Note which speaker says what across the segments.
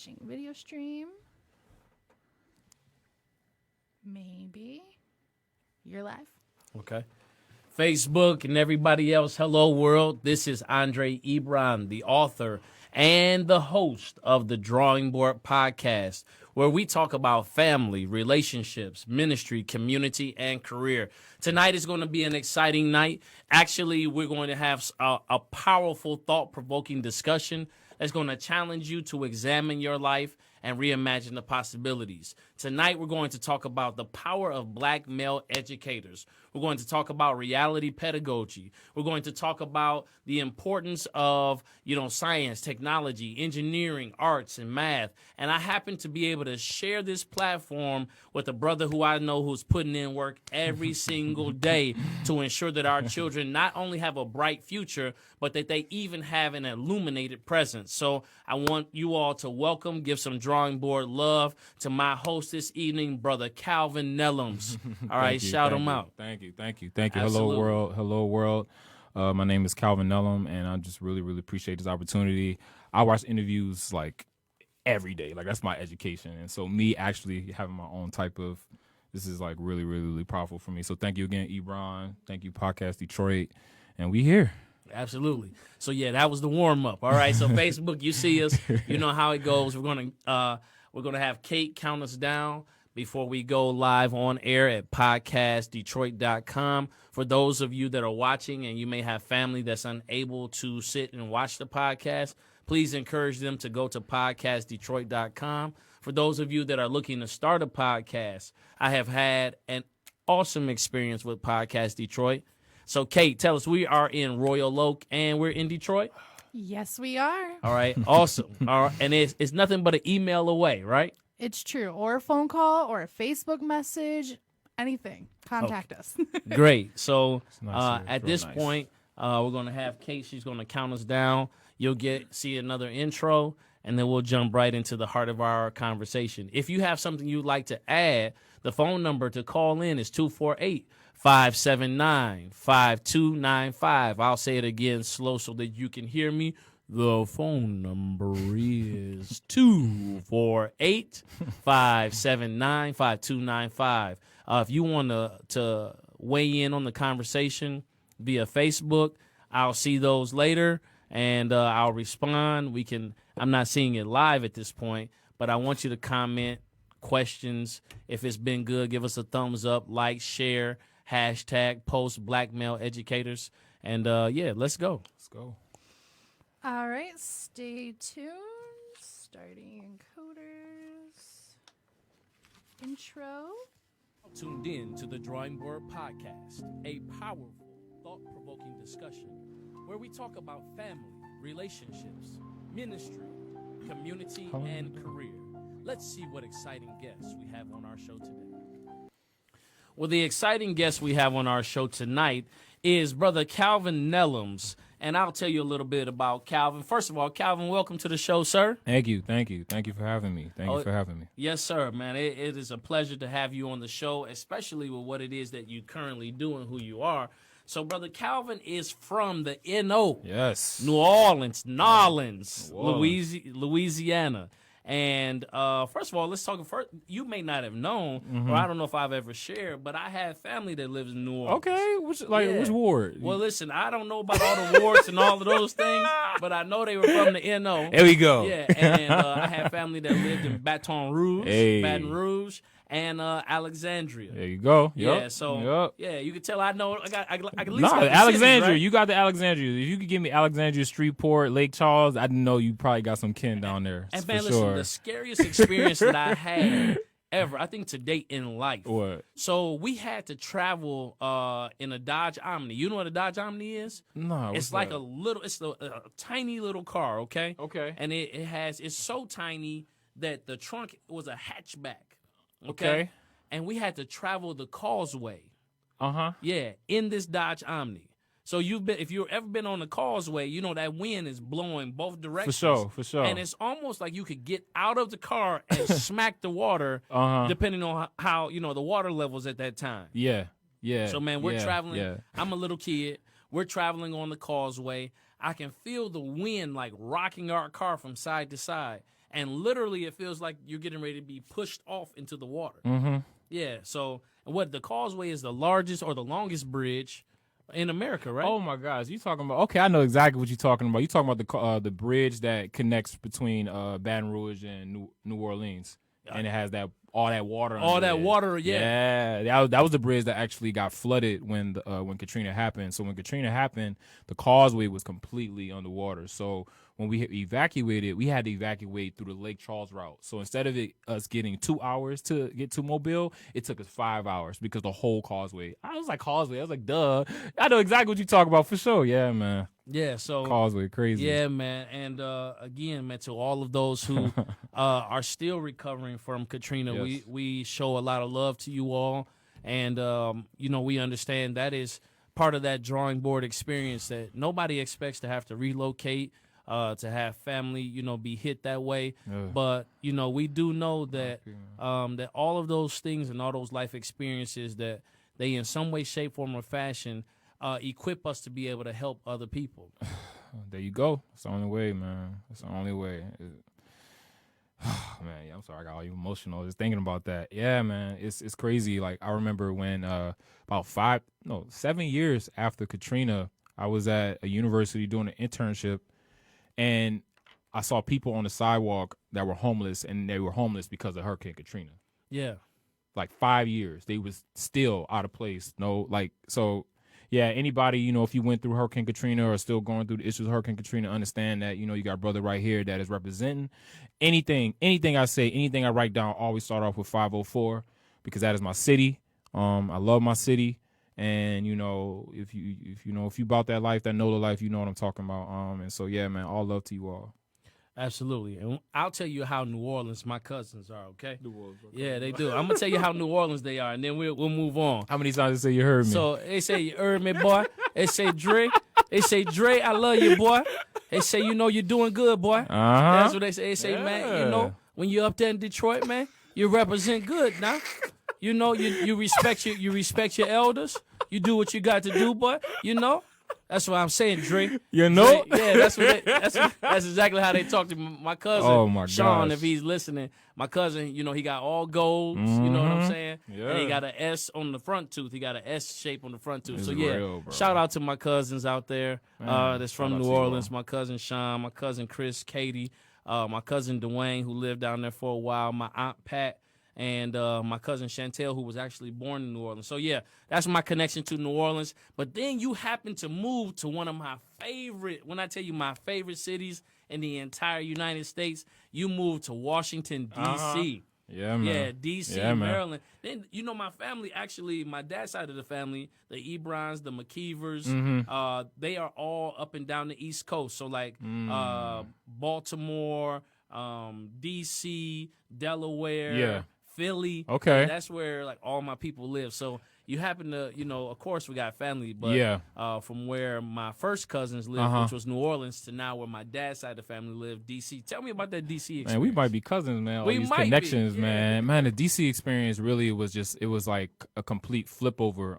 Speaker 1: watching video stream. Maybe you're live.
Speaker 2: Okay. Facebook and everybody else, hello world. This is Andre Ebron, the author and the host of the Drawing Board Podcast, where we talk about family, relationships, ministry, community, and career. Tonight is going to be an exciting night. Actually, we're going to have a powerful, thought-provoking discussion that's going to challenge you to examine your life and reimagine the possibilities. Tonight, we're going to talk about the power of black male educators. We're going to talk about reality pedagogy. We're going to talk about the importance of, science, technology, engineering, arts, and math. And I happen to be able to share this platform with a brother who I know who's putting in work every single day to ensure that our children not only have a bright future, but that they even have an illuminated presence. So I want you all to welcome, give some drawing board love to my host this evening, brother Calvin Nellum. All right, shout him out.
Speaker 3: Thank you.
Speaker 2: Absolutely.
Speaker 3: Hello world. My name is Calvin Nellum, and I just really appreciate this opportunity. I watch interviews like every day. Like, that's my education. And so me actually having my own type of, this is like really powerful for me. So thank you again, Ebron. Thank you, Podcast Detroit. And we here.
Speaker 2: Absolutely. So yeah, that was the warm up. All right. So Facebook, you see us. You know how it goes. We're gonna have Kate count us down before we go live on air at podcastdetroit.com. For those of you that are watching and you may have family that's unable to sit and watch the podcast, please encourage them to go to podcastdetroit.com. For those of you that are looking to start a podcast, I have had an awesome experience with Podcast Detroit. So, Kate, tell us, we are in Royal Oak and we're in Detroit?
Speaker 1: Yes, we are.
Speaker 2: All right, awesome. All right, and it's nothing but an email away, right?
Speaker 1: It's true. Or a phone call or a Facebook message, anything. Contact us.
Speaker 2: Great. So
Speaker 3: nice,
Speaker 2: at this point, we're going to have Kate. She's going to count us down. You'll see another intro, and then we'll jump right into the heart of our conversation. If you have something you'd like to add, the phone number to call in is 248-579-5295. I'll say it again slow so that you can hear me. The phone number is 248-579-5295. If you want to weigh in on the conversation via Facebook, I'll see those later, and I'll respond. I'm not seeing it live at this point, but I want you to comment questions. If it's been good, give us a thumbs up, like, share, hashtag, post Black Male Educators. And let's go.
Speaker 3: Let's go.
Speaker 1: All right, stay tuned. Starting encoders. Intro.
Speaker 2: Tuned in to the Drawing Board Podcast, a powerful, thought-provoking discussion where we talk about family, relationships, ministry, community, and career. Let's see what exciting guests we have on our show today. Well, the exciting guest we have on our show tonight is Brother Calvin Nellum, and I'll tell you a little bit about Calvin. First of all, Calvin, welcome to the show, sir.
Speaker 3: Thank you for having me. Thank you for having me.
Speaker 2: Yes, sir, man. It is a pleasure to have you on the show, especially with what it is that you currently do and who you are. So, Brother Calvin is from the N.O.
Speaker 3: Yes.
Speaker 2: New Orleans, Louisiana. And first of all, let's talk first. You may not have known, or I don't know if I've ever shared, but I have family that lives in New Orleans.
Speaker 3: Okay, which ward?
Speaker 2: Well, listen, I don't know about all the wards and all of those things, but I know they were from the N.O.
Speaker 3: There we go.
Speaker 2: Yeah, and I have family that lived in Baton Rouge, and Alexandria.
Speaker 3: There you go.
Speaker 2: Yeah, so you can tell I know. I can at least got the
Speaker 3: Alexandria.
Speaker 2: cities, right?
Speaker 3: You got the Alexandria. If you could give me Alexandria, Streetport, Lake Charles, I know you probably got some kin down there.
Speaker 2: And
Speaker 3: for
Speaker 2: man, listen,
Speaker 3: sure.
Speaker 2: the scariest experience that I had ever, I think to date in life.
Speaker 3: What?
Speaker 2: So we had to travel in a Dodge Omni. You know what a Dodge Omni is?
Speaker 3: No,
Speaker 2: it's like a tiny little car. Okay.
Speaker 3: Okay.
Speaker 2: And it's so tiny that the trunk was a hatchback.
Speaker 3: Okay.
Speaker 2: And we had to travel the causeway.
Speaker 3: Uh-huh.
Speaker 2: Yeah, in this Dodge Omni. So if you've ever been on the causeway, you know that wind is blowing both directions.
Speaker 3: For sure.
Speaker 2: And it's almost like you could get out of the car and smack the water, depending on how the water levels at that time.
Speaker 3: Yeah.
Speaker 2: So man, we're traveling.
Speaker 3: Yeah.
Speaker 2: I'm a little kid. We're traveling on the causeway. I can feel the wind like rocking our car from side to side. and literally it feels like you're getting ready to be pushed off into the water.
Speaker 3: Mm-hmm.
Speaker 2: Yeah. So what the Causeway is the largest or the longest bridge in America, right?
Speaker 3: Oh my gosh, you talking about? Okay, I know exactly what you're talking about. You talking about the bridge that connects between Baton Rouge and New Orleans, and it has all that water.
Speaker 2: All that
Speaker 3: there.
Speaker 2: water, yeah.
Speaker 3: That was the bridge that actually got flooded when Katrina happened. So when Katrina happened, the causeway was completely underwater. So when we evacuated, we had to evacuate through the Lake Charles route. So instead of us getting 2 hours to get to Mobile, it took us 5 hours because the whole causeway. I was like, causeway. I was like, duh. I know exactly what you're talking about for sure. Yeah, man.
Speaker 2: Yeah, so
Speaker 3: Causeway, crazy.
Speaker 2: Yeah, man, and again, man, to all of those who are still recovering from Katrina,
Speaker 3: Yes.
Speaker 2: we show a lot of love to you all, and we understand that is part of that drawing board experience that nobody expects to have to relocate, to have family, be hit that way. But we do know that that all of those things and all those life experiences that they in some way, shape, form, or fashion equip us to be able to help other people.
Speaker 3: There you go. It's the only way, man. It's the only way. Man, yeah, I'm sorry, I got all emotional just thinking about that. Yeah, man, it's crazy. Like I remember when about 7 years after Katrina, I was at a university doing an internship, and I saw people on the sidewalk that were homeless, and they were homeless because of Hurricane Katrina.
Speaker 2: Yeah.
Speaker 3: Like 5 years, they was still out of place. Yeah, anybody, if you went through Hurricane Katrina or still going through the issues of Hurricane Katrina, understand that, you got a brother right here that is representing. Anything I say, anything I write down, always start off with 504 because that is my city. I love my city. And, if you about that life, that know the life, you know what I'm talking about. And so, yeah, man, all love to you all.
Speaker 2: Absolutely. And I'll tell you how New Orleans my cousins are, okay? Yeah, they do. I'm going to tell you how New Orleans they are, and then we'll move on.
Speaker 3: How many times they say you heard me?
Speaker 2: So they say, you heard me, boy. They say, Dre. They say, Dre, I love you, boy. They say, you're doing good, boy.
Speaker 3: Uh-huh.
Speaker 2: That's what they say. They say, man, when you're up there in Detroit, man, you represent good now. You respect your elders. You do what you got to do, boy. That's what I'm saying, Dre.
Speaker 3: Dre,
Speaker 2: yeah, that's exactly how they talk to my cousin.
Speaker 3: Oh my
Speaker 2: Sean,
Speaker 3: gosh.
Speaker 2: if he's listening. My cousin, he got all golds. You know what I'm saying?
Speaker 3: Yeah.
Speaker 2: And he got an S on the front tooth. He got an S shape on the front tooth.
Speaker 3: It's
Speaker 2: So yeah,
Speaker 3: real, bro.
Speaker 2: shout out to my cousins out there. That's from
Speaker 3: shout out
Speaker 2: New
Speaker 3: to you
Speaker 2: Orleans.
Speaker 3: all.
Speaker 2: My cousin Sean, my cousin Chris, Katie, my cousin Dwayne, who lived down there for a while. My aunt Pat. And my cousin Chantel, who was actually born in New Orleans. So, yeah, that's my connection to New Orleans. But then you happen to move to one of my favorite, when I tell you my favorite cities in the entire United States, you moved to Washington, D.C.
Speaker 3: Yeah, man.
Speaker 2: Yeah, D.C.,
Speaker 3: Yeah, man.
Speaker 2: Maryland. Then, my family, actually, my dad's side of the family, the Ebrons, the McKeevers, they are all up and down the East Coast. So, like Baltimore, D.C., Delaware.
Speaker 3: Yeah.
Speaker 2: Philly.
Speaker 3: Okay.
Speaker 2: That's where like all my people live. So you happen to, of course we got family, but from where my first cousins lived, which was New Orleans, to now where my dad's side of the family lived, DC. Tell me about that DC experience.
Speaker 3: Man, we might be cousins, man. All
Speaker 2: We
Speaker 3: these
Speaker 2: might be,
Speaker 3: connections,
Speaker 2: yeah.
Speaker 3: man. Man, the DC experience really was like a complete flip over.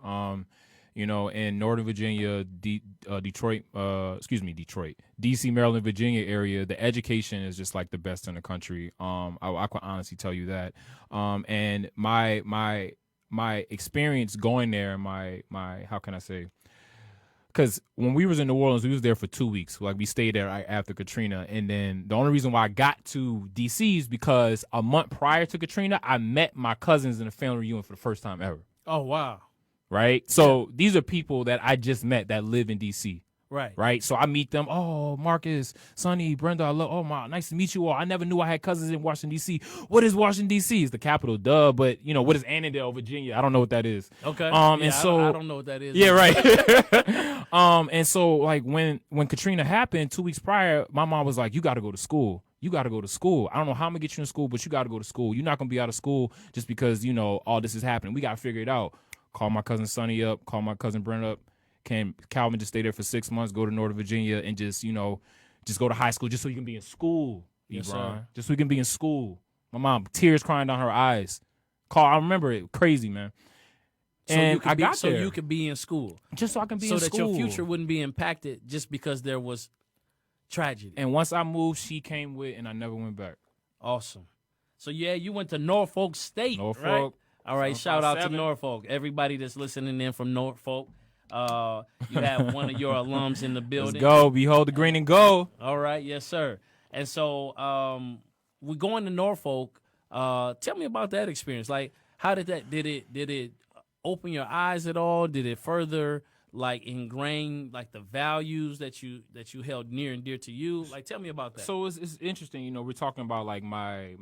Speaker 3: In Northern Virginia, Detroit, DC, Maryland, Virginia area, the education is just like the best in the country. I can honestly tell you that. And my experience going there, my how can I say? Because when we was in New Orleans, we was there for 2 weeks. Like we stayed there after Katrina, and then the only reason why I got to DC is because a month prior to Katrina, I met my cousins in a family reunion for the first time ever.
Speaker 2: Oh wow.
Speaker 3: Right? So these are people that I just met that live in D.C.
Speaker 2: Right.
Speaker 3: Right? So I meet them. Oh, Marcus, Sonny, Brenda, nice to meet you all. I never knew I had cousins in Washington, D.C. What is Washington, D.C.? It's the capital, duh. But, what is Annandale, Virginia? I don't know what that is.
Speaker 2: Okay.
Speaker 3: And so
Speaker 2: I don't know what that is.
Speaker 3: yeah, right. And so, like, when Katrina happened 2 weeks prior, my mom was like, you got to go to school. You got to go to school. I don't know how I'm going to get you in school, but you got to go to school. You're not going to be out of school just because, all this is happening. We got to figure it out. Call my cousin Sonny up, call my cousin Brent up. Calvin just stay there for 6 months, go to Northern Virginia, and just go to high school just so you can be in school,
Speaker 2: Yes,
Speaker 3: Ebron.
Speaker 2: sir.
Speaker 3: Just so you can be in school. My mom, tears crying down her eyes. I remember it, crazy, man. And I got
Speaker 2: so
Speaker 3: there.
Speaker 2: you could be in school.
Speaker 3: Just so I can be
Speaker 2: so
Speaker 3: in
Speaker 2: that
Speaker 3: school.
Speaker 2: your future wouldn't be impacted just because there was tragedy.
Speaker 3: And once I moved, she came with, and I never went back.
Speaker 2: Awesome. So yeah, you went to Norfolk State, right?
Speaker 3: Norfolk.
Speaker 2: All right, shout out to
Speaker 3: 757.
Speaker 2: Norfolk. Everybody that's listening in from Norfolk. You have one of your alums in the
Speaker 3: Let's
Speaker 2: building.
Speaker 3: go. Behold the green and gold.
Speaker 2: All right, yes, sir. And so we're going to Norfolk. Tell me about that experience. Like, how did it open your eyes at all? Did it further like ingrain like the values that you held near and dear to you? Like, tell me about that.
Speaker 3: So it's interesting, we're talking about like my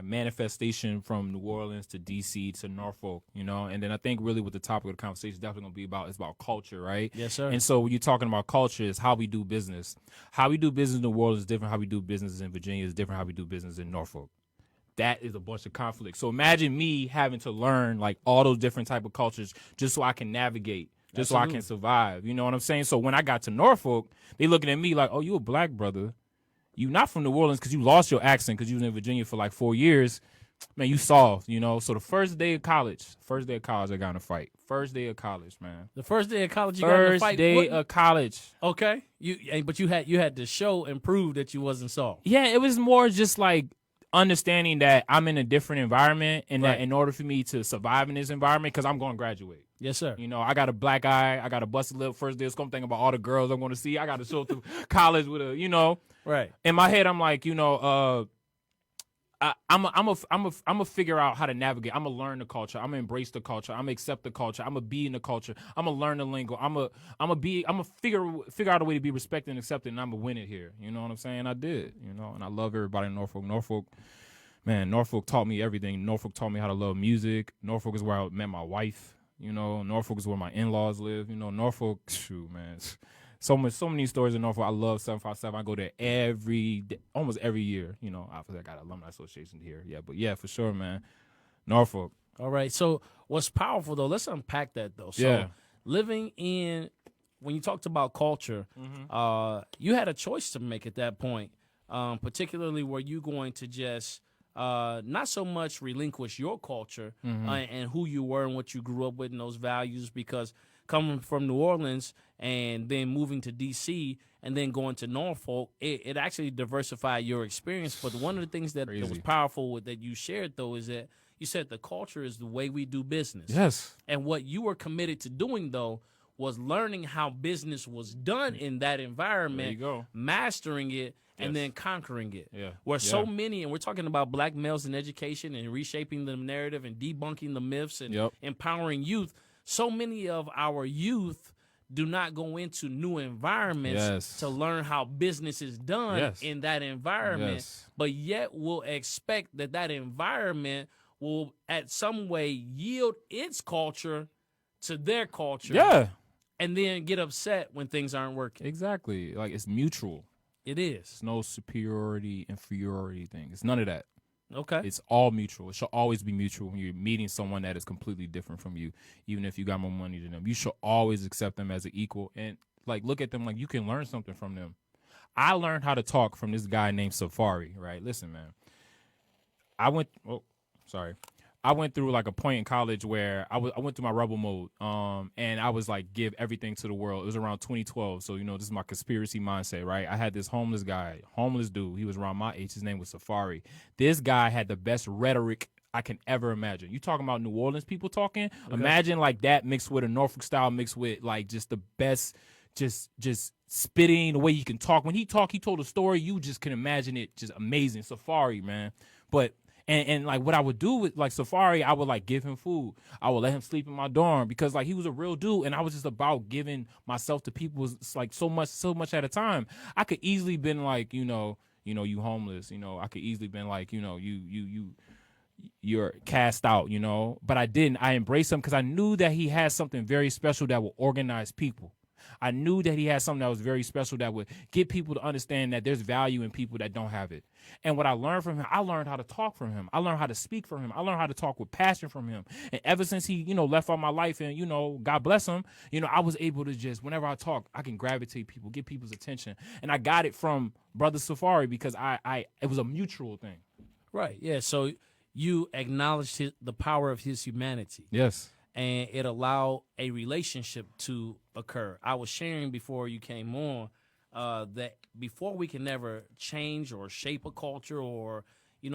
Speaker 3: manifestation from New Orleans to DC to Norfolk, and then I think really what the topic of the conversation is definitely gonna be about is about culture, right?
Speaker 2: Yes, sir.
Speaker 3: And so when you're talking about culture, is how we do business. How we do business in New Orleans is different. How we do business in Virginia is different. How we do business in Norfolk. That is a bunch of conflict. So imagine me having to learn like all those different type of cultures just so I can navigate. Just so I can survive. You know what I'm saying? So when I got to Norfolk, they looking at me like, oh, you a black brother. You not from New Orleans because you lost your accent because you was in Virginia for like 4 years. Man, you soft, So the first day of college, I got in a fight. First day of college, man.
Speaker 2: The first day of college, you got in a fight.
Speaker 3: First day of college.
Speaker 2: Okay. But you had to show and prove that you wasn't soft.
Speaker 3: Yeah, it was more just like understanding that I'm in a different environment and
Speaker 2: Right.
Speaker 3: that in order for me to survive in this environment, because I'm going to graduate.
Speaker 2: Yes, sir.
Speaker 3: I got a black eye. I got a busted lip first day of school. I'm thinking about all the girls I'm going to see. I got to show up to college with a,
Speaker 2: Right.
Speaker 3: In my head, I'm like, I'm a figure out how to navigate. I'm gonna learn the culture. I'm gonna embrace the culture. I'm gonna accept the culture. I'm gonna be in the culture. I'm gonna learn the lingo. I'm gonna figure out a way to be respected and accepted, and I'm gonna win it here. You know what I'm saying? I did. And I love everybody in Norfolk. Norfolk taught me everything. Norfolk taught me how to love music. Norfolk is where I met my wife. Norfolk is where my in-laws live. Norfolk, shoot, man. So many stories in Norfolk. I love 757. I go there almost every year. Obviously I got alumni association here. Yeah, but yeah, for sure, man. Norfolk.
Speaker 2: All right. So what's powerful though? Let's unpack that though. So
Speaker 3: Yeah.
Speaker 2: living in, when you talked about culture, you had a choice to make at that point. Particularly were you going to just not so much relinquish your culture and who you were and what you grew up with and those values, because coming from New Orleans and then moving to D.C. and then going to Norfolk, it actually diversified your experience. But one of the things that was powerful that you shared, though, is that you said the culture is the way we do business.
Speaker 3: Yes.
Speaker 2: And what you were committed to doing, though, was learning how business was done in that environment,
Speaker 3: There you go.
Speaker 2: mastering it, and then conquering it.
Speaker 3: Yeah.
Speaker 2: Where so many, and we're talking about black males in education and reshaping the narrative and debunking the myths and empowering youth. So many of our youth do not go into new environments to learn how business is done in that environment, but yet will expect that environment will at some way yield its culture to their culture.
Speaker 3: Yeah.
Speaker 2: And then get upset when things aren't working.
Speaker 3: Exactly. Like, it's mutual.
Speaker 2: It is.
Speaker 3: It's no superiority, inferiority thing. It's none of that.
Speaker 2: Okay.
Speaker 3: It's all mutual. It should always be mutual when you're meeting someone that is completely different from you, even if you got more money than them. You should always accept them as an equal and, like, look at them like you can learn something from them. I learned how to talk from this guy named Safari, right? Listen, man. I went through like a point in college where I went through my rebel mode, and I was like, give everything to the world. It was around 2012, so this is my conspiracy mindset, right? I had this homeless dude. He was around my age. His name was Safari. This guy had the best rhetoric I can ever imagine. You talking about New Orleans people talking? Okay. Imagine like that mixed with a Norfolk style, mixed with like just the best, just spitting the way he can talk. When he told a story, you just can imagine it, just amazing. Safari, man, but. And like what I would do with like Safari, I would like give him food. I would let him sleep in my dorm because like he was a real dude, and I was just about giving myself to people like so much at a time. I could easily been like you homeless. I could easily been like you're cast out. But I didn't. I embraced him because I knew that he had something very special that will organize people. I knew that he had something that was very special that would get people to understand that there's value in people that don't have it. And what I learned from him, I learned how to talk from him. I learned how to speak from him. I learned how to talk with passion from him. And ever since he, left out my life and, God bless him, I was able to just, whenever I talk, I can gravitate people, get people's attention. And I got it from Brother Safari because it was a mutual thing.
Speaker 2: Right. Yeah. So you acknowledged the power of his humanity.
Speaker 3: Yes.
Speaker 2: And it allowed a relationship to occur. I was sharing before you came on that before we can ever change or shape a culture, or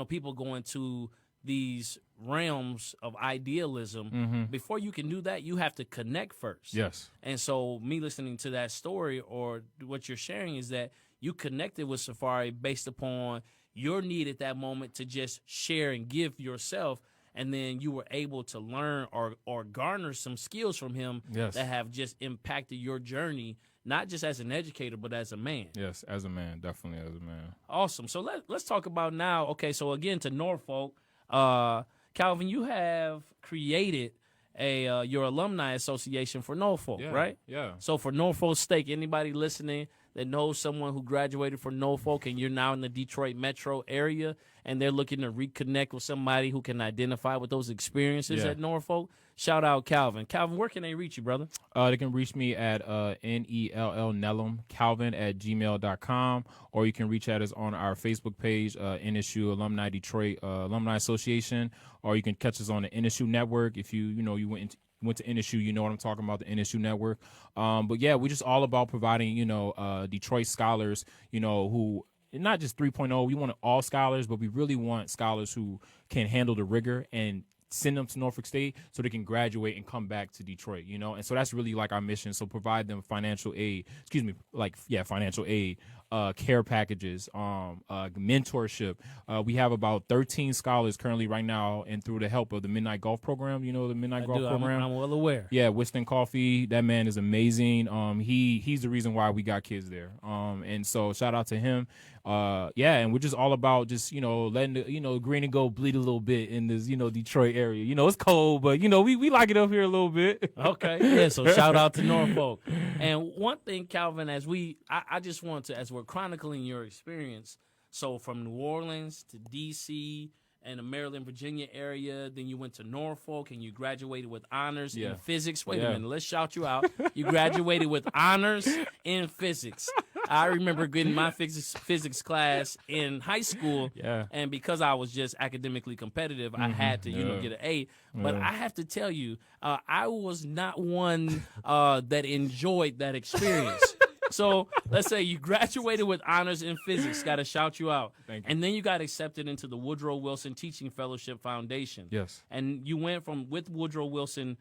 Speaker 2: people go into these realms of idealism, before you can do that, you have to connect first.
Speaker 3: Yes.
Speaker 2: And so me listening to that story or what you're sharing is that you connected with Safari based upon your need at that moment to just share and give yourself, and then you were able to learn or garner some skills from him
Speaker 3: Yes.
Speaker 2: that have just impacted your journey, not just as an educator, but as a man.
Speaker 3: Yes, as a man, definitely as a man.
Speaker 2: Awesome. So let's talk about now. Okay, so again to Norfolk, Calvin, you have created your alumni association for Norfolk,
Speaker 3: Yeah,
Speaker 2: right?
Speaker 3: yeah.
Speaker 2: So for Norfolk State, anybody listening that knows someone who graduated from Norfolk and you're now in the Detroit metro area and they're looking to reconnect with somebody who can identify with those experiences
Speaker 3: Yeah.
Speaker 2: at Norfolk, shout out Calvin. Calvin, where can they reach you, brother?
Speaker 3: They can reach me at Nell Nellum, Calvin@gmail.com, or you can reach at us on our Facebook page, NSU Alumni Detroit Alumni Association, or you can catch us on the NSU Network. If you went to NSU, you know what I'm talking about, the NSU Network. But yeah, we're just all about providing, Detroit scholars, who not just 3.0, we want all scholars, but we really want scholars who can handle the rigor and send them to Norfolk State so they can graduate and come back to Detroit, and so that's really like our mission. So provide them financial aid, financial aid, care packages, mentorship. We have about 13 scholars currently right now, and through the help of the Midnight Golf Program, the Midnight Golf Program.
Speaker 2: I'm well aware.
Speaker 3: Yeah, Winston Coffee, that man is amazing. He's the reason why we got kids there. And so shout out to him. And we're just all about just, letting the, green and gold bleed a little bit in this, Detroit area. It's cold, but we like it up here a little bit.
Speaker 2: Okay. Yeah, so shout out to Norfolk. And one thing, Calvin, I just want to, as we're chronicling your experience, so from New Orleans to DC and the Maryland, Virginia area, then you went to Norfolk and you graduated with honors in physics. Wait a minute, let's shout you out. You graduated with honors in physics. I remember getting my physics class in high school, and because I was just academically competitive, I had to, get an A. But I have to tell you, I was not one that enjoyed that experience. So let's say you graduated with honors in physics, got to shout you out.
Speaker 3: Thank you.
Speaker 2: And then you got accepted into the Woodrow Wilson Teaching Fellowship Foundation.
Speaker 3: Yes.
Speaker 2: And you went with Woodrow Wilson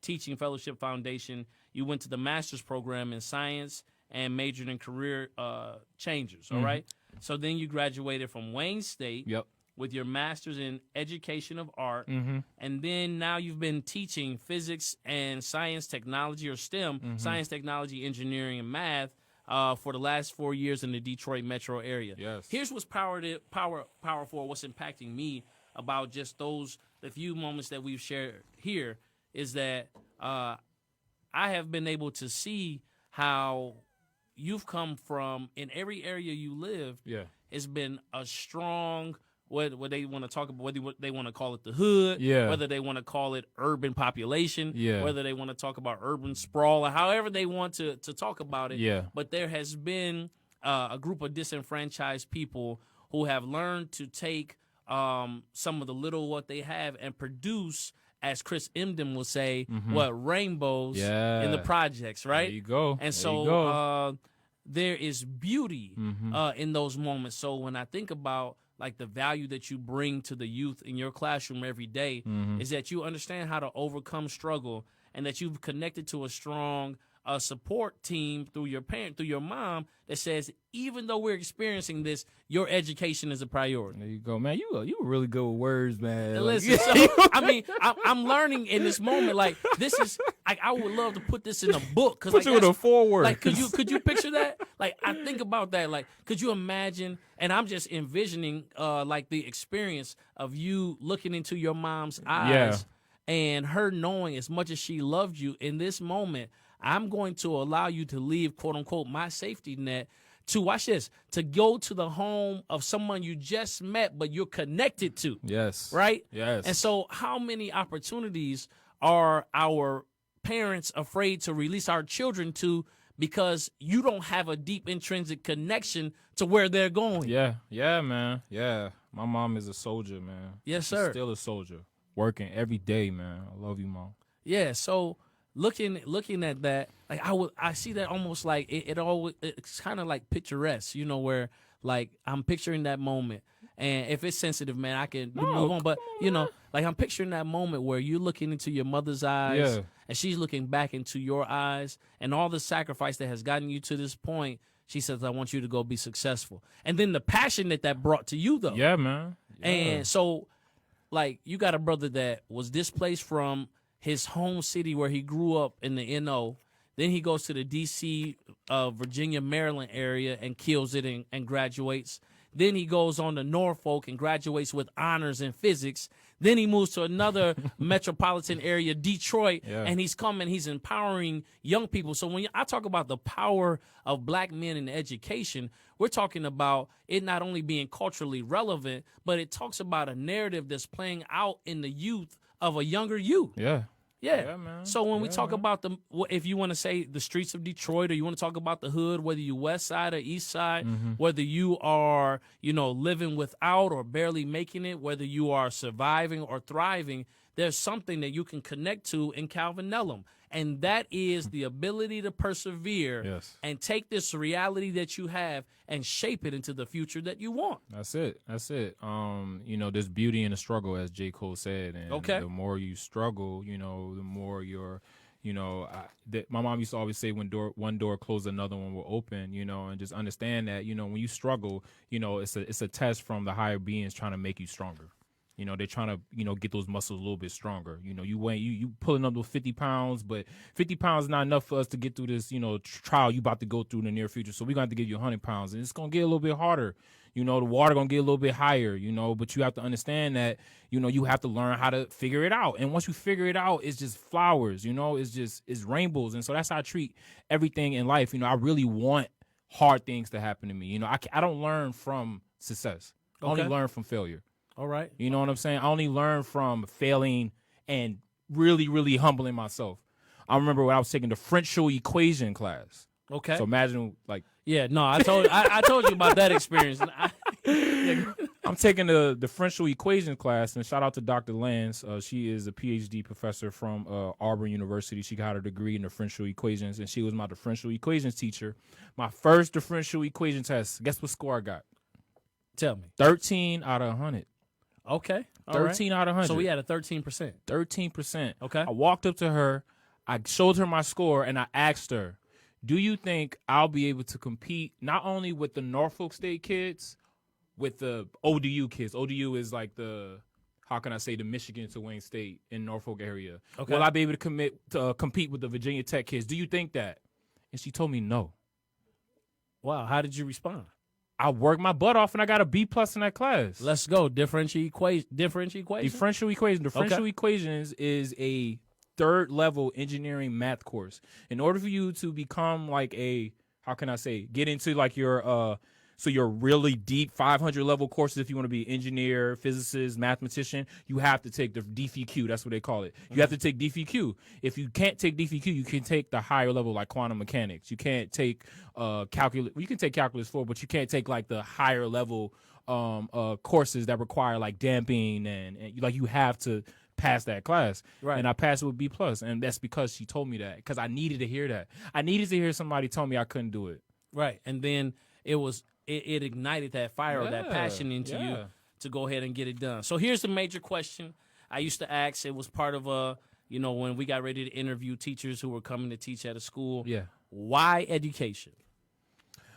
Speaker 2: Teaching Fellowship Foundation, you went to the master's program in science and majored in career changers, all right? So then you graduated from Wayne State.
Speaker 3: Yep.
Speaker 2: With your master's in education of art, and then now you've been teaching physics and science, technology, or STEM, science, technology, engineering, and math for the last 4 years in the Detroit metro area.
Speaker 3: Yes.
Speaker 2: Here's what's powerful, what's impacting me about just the few moments that we've shared here is that I have been able to see how you've come from, in every area you lived, it's been a strong, what they want to talk about, whether they want to call it the hood, whether they want to call it urban population, whether they want to talk about urban sprawl, or however they want to talk about it. But there has been a group of disenfranchised people who have learned to take some of the little what they have and produce, as Chris Emdin will say, rainbows in the projects, right?
Speaker 3: There you go.
Speaker 2: And so there is beauty in those moments. So when I think about like the value that you bring to the youth in your classroom every day, is that you understand how to overcome struggle, and that you've connected to a strong support team through your parent, through your mom, that says, even though we're experiencing this, your education is a priority.
Speaker 3: There you go, man. You were really good with words, man.
Speaker 2: And listen, so, I mean, I'm learning in this moment. Like, this is, I would love to put this in a book.
Speaker 3: Put you in a foreword.
Speaker 2: Like, could you picture that? Like, I think about that. Like, could you imagine? And I'm just envisioning, like, the experience of you looking into your mom's eyes and her knowing, as much as she loved you in this moment, I'm going to allow you to leave, quote unquote, my safety net to, watch this, to go to the home of someone you just met, but you're connected to.
Speaker 3: Yes.
Speaker 2: Right?
Speaker 3: Yes.
Speaker 2: And so how many opportunities are our parents afraid to release our children to because you don't have a deep intrinsic connection to where they're going?
Speaker 3: Yeah. Yeah, man. Yeah. My mom is a soldier, man.
Speaker 2: Yes,
Speaker 3: She's
Speaker 2: sir.
Speaker 3: still a soldier. Working every day, man. I love you, Mom.
Speaker 2: Yeah, so looking at that, like I see that almost like it's kind of like picturesque, you know, where like I'm picturing that moment. And if it's sensitive, man, I can move on. But, you know, like I'm picturing that moment where you're looking into your mother's eyes and she's looking back into your eyes and all the sacrifice that has gotten you to this point. She says, I want you to go be successful. And then the passion that brought to you, though.
Speaker 3: Yeah, man. Yeah.
Speaker 2: And so, like, you got a brother that was displaced from his home city where he grew up in the NO. Then he goes to the D.C., Virginia, Maryland area and kills it and graduates. Then he goes on to Norfolk and graduates with honors in physics. Then he moves to another metropolitan area, Detroit, and he's empowering young people. So when I talk about the power of black men in education, we're talking about it not only being culturally relevant, but it talks about a narrative that's playing out in the youth of a younger youth. Yeah, man. So when we talk about if you want to say the streets of Detroit, or you want to talk about the hood, whether you west side or east side, whether you are, you know, living without or barely making it, whether you are surviving or thriving, there's something that you can connect to in Calvin Nellum. And that is the ability to persevere and take this reality that you have and shape it into the future that you want.
Speaker 3: That's it. You know, there's beauty in the struggle, as J. Cole said. And the more you struggle, you know, the more you're, you know, my mom used to always say one door closed, another one will open, you know, and just understand that, you know, when you struggle, you know, it's a test from the higher beings trying to make you stronger. You know, they're trying to, you know, get those muscles a little bit stronger. You know, you pulling up to 50 pounds, but 50 pounds is not enough for us to get through this, you know, trial you about to go through in the near future. So we're going to have to give you 100 pounds, and it's going to get a little bit harder. You know, the water going to get a little bit higher, you know, but you have to understand that, you know, you have to learn how to figure it out. And once you figure it out, it's just flowers, you know, it's rainbows. And so that's how I treat everything in life. You know, I really want hard things to happen to me. You know, I don't learn from success. I only learn from failure.
Speaker 2: All right.
Speaker 3: You know what I'm saying? I only learn from failing and really, really humbling myself. I remember when I was taking the differential equation class.
Speaker 2: Okay.
Speaker 3: So imagine like.
Speaker 2: Yeah, no, I told you about that experience.
Speaker 3: I'm taking the differential equation class, and shout out to Dr. Lance. She is a PhD professor from Auburn University. She got her degree in differential equations, and she was my differential equations teacher. My first differential equation test, guess what score I got?
Speaker 2: Tell me.
Speaker 3: 13 out of 100.
Speaker 2: Okay.
Speaker 3: 13 out of 100.
Speaker 2: So we had a 13%.
Speaker 3: 13%.
Speaker 2: Okay.
Speaker 3: I walked up to her, I showed her my score, and I asked her, do you think I'll be able to compete not only with the Norfolk State kids, with the ODU kids? ODU is like the Michigan to Wayne State in Norfolk area. Okay. Will I be able to compete with the Virginia Tech kids? Do you think that? And she told me no.
Speaker 2: Wow. How did you respond?
Speaker 3: I worked my butt off and I got a B+ in that class.
Speaker 2: Let's go. Differential equation.
Speaker 3: Differential equations is a third level engineering math course. In order for you to become like get into like your really deep 500 level courses, if you want to be engineer, physicist, mathematician, you have to take the DFQ. That's what they call it. You have to take DFQ. If you can't take DFQ, you can take the higher level like quantum mechanics. You can't take calculus. You can take calculus 4, but you can't take like the higher level courses that require like damping and like you have to pass that class. Right. And I passed it with B+, and that's because she told me that, because I needed to hear that. I needed to hear somebody tell me I couldn't do it.
Speaker 2: Right. And then it ignited that fire or that passion into you to go ahead and get it done. So here's the major question I used to ask. It was part of when we got ready to interview teachers who were coming to teach at a school. Yeah. Why education?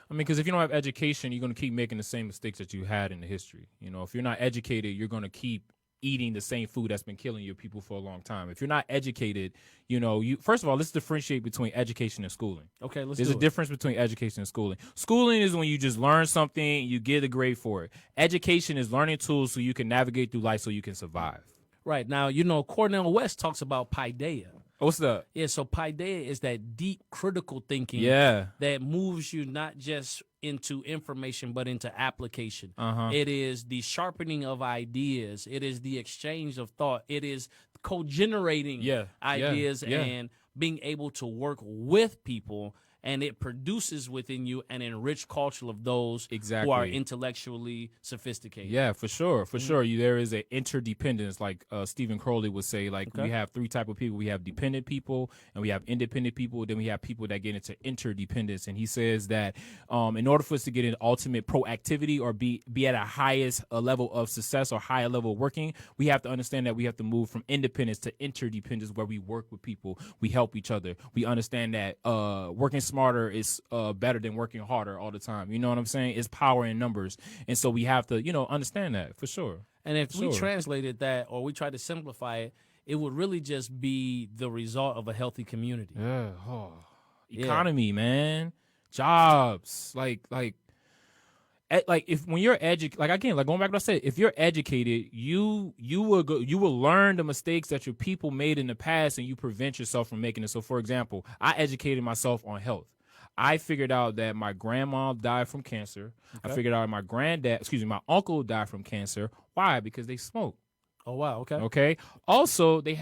Speaker 3: I mean, because if you don't have education, you're going to keep making the same mistakes that you had in the history. You know, if you're not educated, you're going to keep eating the same food that's been killing your people for a long time. If you're not educated, you know, first of all, let's differentiate between education and schooling.
Speaker 2: Okay,
Speaker 3: There's a difference between education and schooling. Schooling is when you just learn something, you get a grade for it. Education is learning tools so you can navigate through life so you can survive.
Speaker 2: Right. Now, you know, Cornel West talks about paideia.
Speaker 3: What's that?
Speaker 2: Yeah, so paideia is that deep critical thinking that moves you not just into information but into application. It is the sharpening of ideas. It is the exchange of thought. It is co-generating ideas and being able to work with people and it produces within you an enriched culture of those who are
Speaker 3: Exactly.
Speaker 2: intellectually sophisticated.
Speaker 3: Yeah, for sure, for sure. There is an interdependence, like Stephen Crowley would say. Like
Speaker 2: Okay.
Speaker 3: we have three type of people: we have dependent people, and we have independent people. Then we have people that get into interdependence. And he says that in order for us to get an ultimate proactivity or be at a highest level of success or higher level of working, we have to understand that we have to move from independence to interdependence, where we work with people, we help each other. We understand that working smarter is better than working harder all the time. You know what I'm saying? It's power in numbers. And so we have to, understand that for sure.
Speaker 2: And if we
Speaker 3: Sure.
Speaker 2: translated that or we tried to simplify it, it would really just be the result of a healthy community.
Speaker 3: Yeah.
Speaker 2: Yeah.
Speaker 3: Economy, man. Jobs. Like if when you're educated, like again, like going back to what I said, if you're educated, you will learn the mistakes that your people made in the past, and you prevent yourself from making it. So, for example, I educated myself on health. I figured out that my grandma died from cancer. I figured out my uncle died from cancer. Why? Because they smoked.
Speaker 2: Oh, wow. Okay.
Speaker 3: Okay. Also, they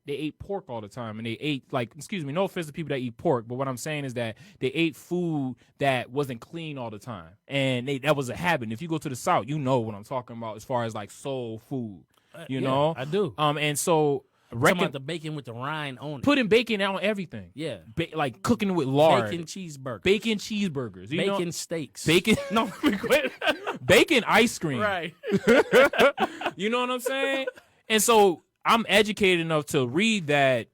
Speaker 3: ate pork all the time, and they ate no offense to people that eat pork, but what I'm saying is that they ate food that wasn't clean all the time, and that was a habit. If you go to the South, you know what I'm talking about as far as like soul food. You know,
Speaker 2: I do.
Speaker 3: And so
Speaker 2: Talking about the bacon with the rind on it.
Speaker 3: putting bacon on everything.
Speaker 2: Yeah.
Speaker 3: Like cooking it with lard.
Speaker 2: Bacon cheeseburger.
Speaker 3: Bacon cheeseburgers. You know?
Speaker 2: Bacon steaks.
Speaker 3: Bacon. No, bacon ice cream.
Speaker 2: Right.
Speaker 3: You know what I'm saying? And so I'm educated enough to read that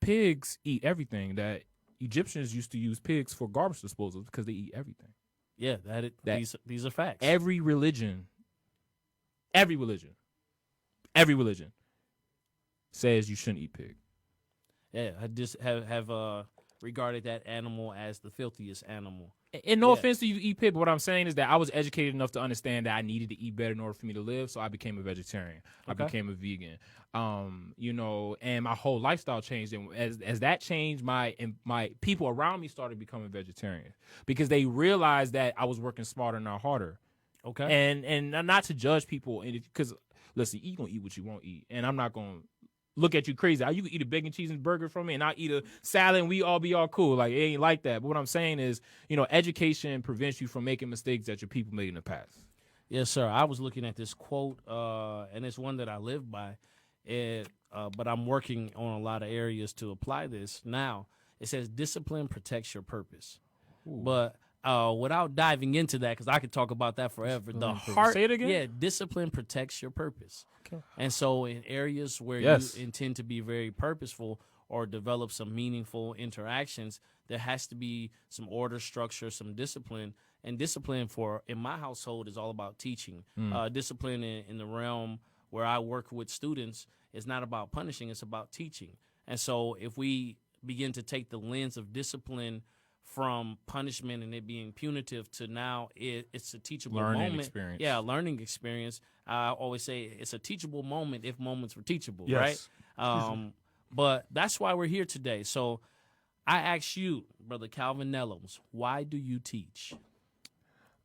Speaker 3: pigs eat everything, that Egyptians used to use pigs for garbage disposal because they eat everything.
Speaker 2: Yeah, these are facts.
Speaker 3: Every religion says you shouldn't eat pig.
Speaker 2: Yeah, I just have regarded that animal as the filthiest animal.
Speaker 3: And no
Speaker 2: Yeah.
Speaker 3: offense to you eat pig, but what I'm saying is that I was educated enough to understand that I needed to eat better in order for me to live, so I became a vegetarian. I
Speaker 2: Okay.
Speaker 3: became a vegan. And my whole lifestyle changed. And as that changed, my people around me started becoming vegetarian because they realized that I was working smarter, not harder.
Speaker 2: Okay.
Speaker 3: And not to judge people, and because listen, you gonna eat what you won't eat, and I'm not gonna look at you crazy. You can eat a bacon, cheese, and burger from me, and I eat a salad, and we all be all cool. Like, it ain't like that. But what I'm saying is, education prevents you from making mistakes that your people made in the past.
Speaker 2: Yes, sir. I was looking at this quote, and it's one that I live by. But I'm working on a lot of areas to apply this. Now, it says discipline protects your purpose.
Speaker 3: Ooh.
Speaker 2: But without diving into that, because I could talk about that forever, the
Speaker 3: Discipline.
Speaker 2: heart.
Speaker 3: Say it again?
Speaker 2: Yeah, discipline protects your purpose.
Speaker 3: Okay.
Speaker 2: And so in areas where
Speaker 3: Yes.
Speaker 2: you intend to be very purposeful or develop some meaningful interactions, there has to be some order, structure, some discipline. And discipline in my household is all about teaching. Discipline in the realm where I work with students is not about punishing, it's about teaching. And so if we begin to take the lens of discipline from punishment and it being punitive to now it's a teachable
Speaker 3: Learning
Speaker 2: moment.
Speaker 3: experience.
Speaker 2: Yeah, learning experience. I always say it's a teachable moment if moments were teachable,
Speaker 3: Yes.
Speaker 2: right? But that's why we're here today. So I ask you, Brother Calvin Nellums, why do you teach?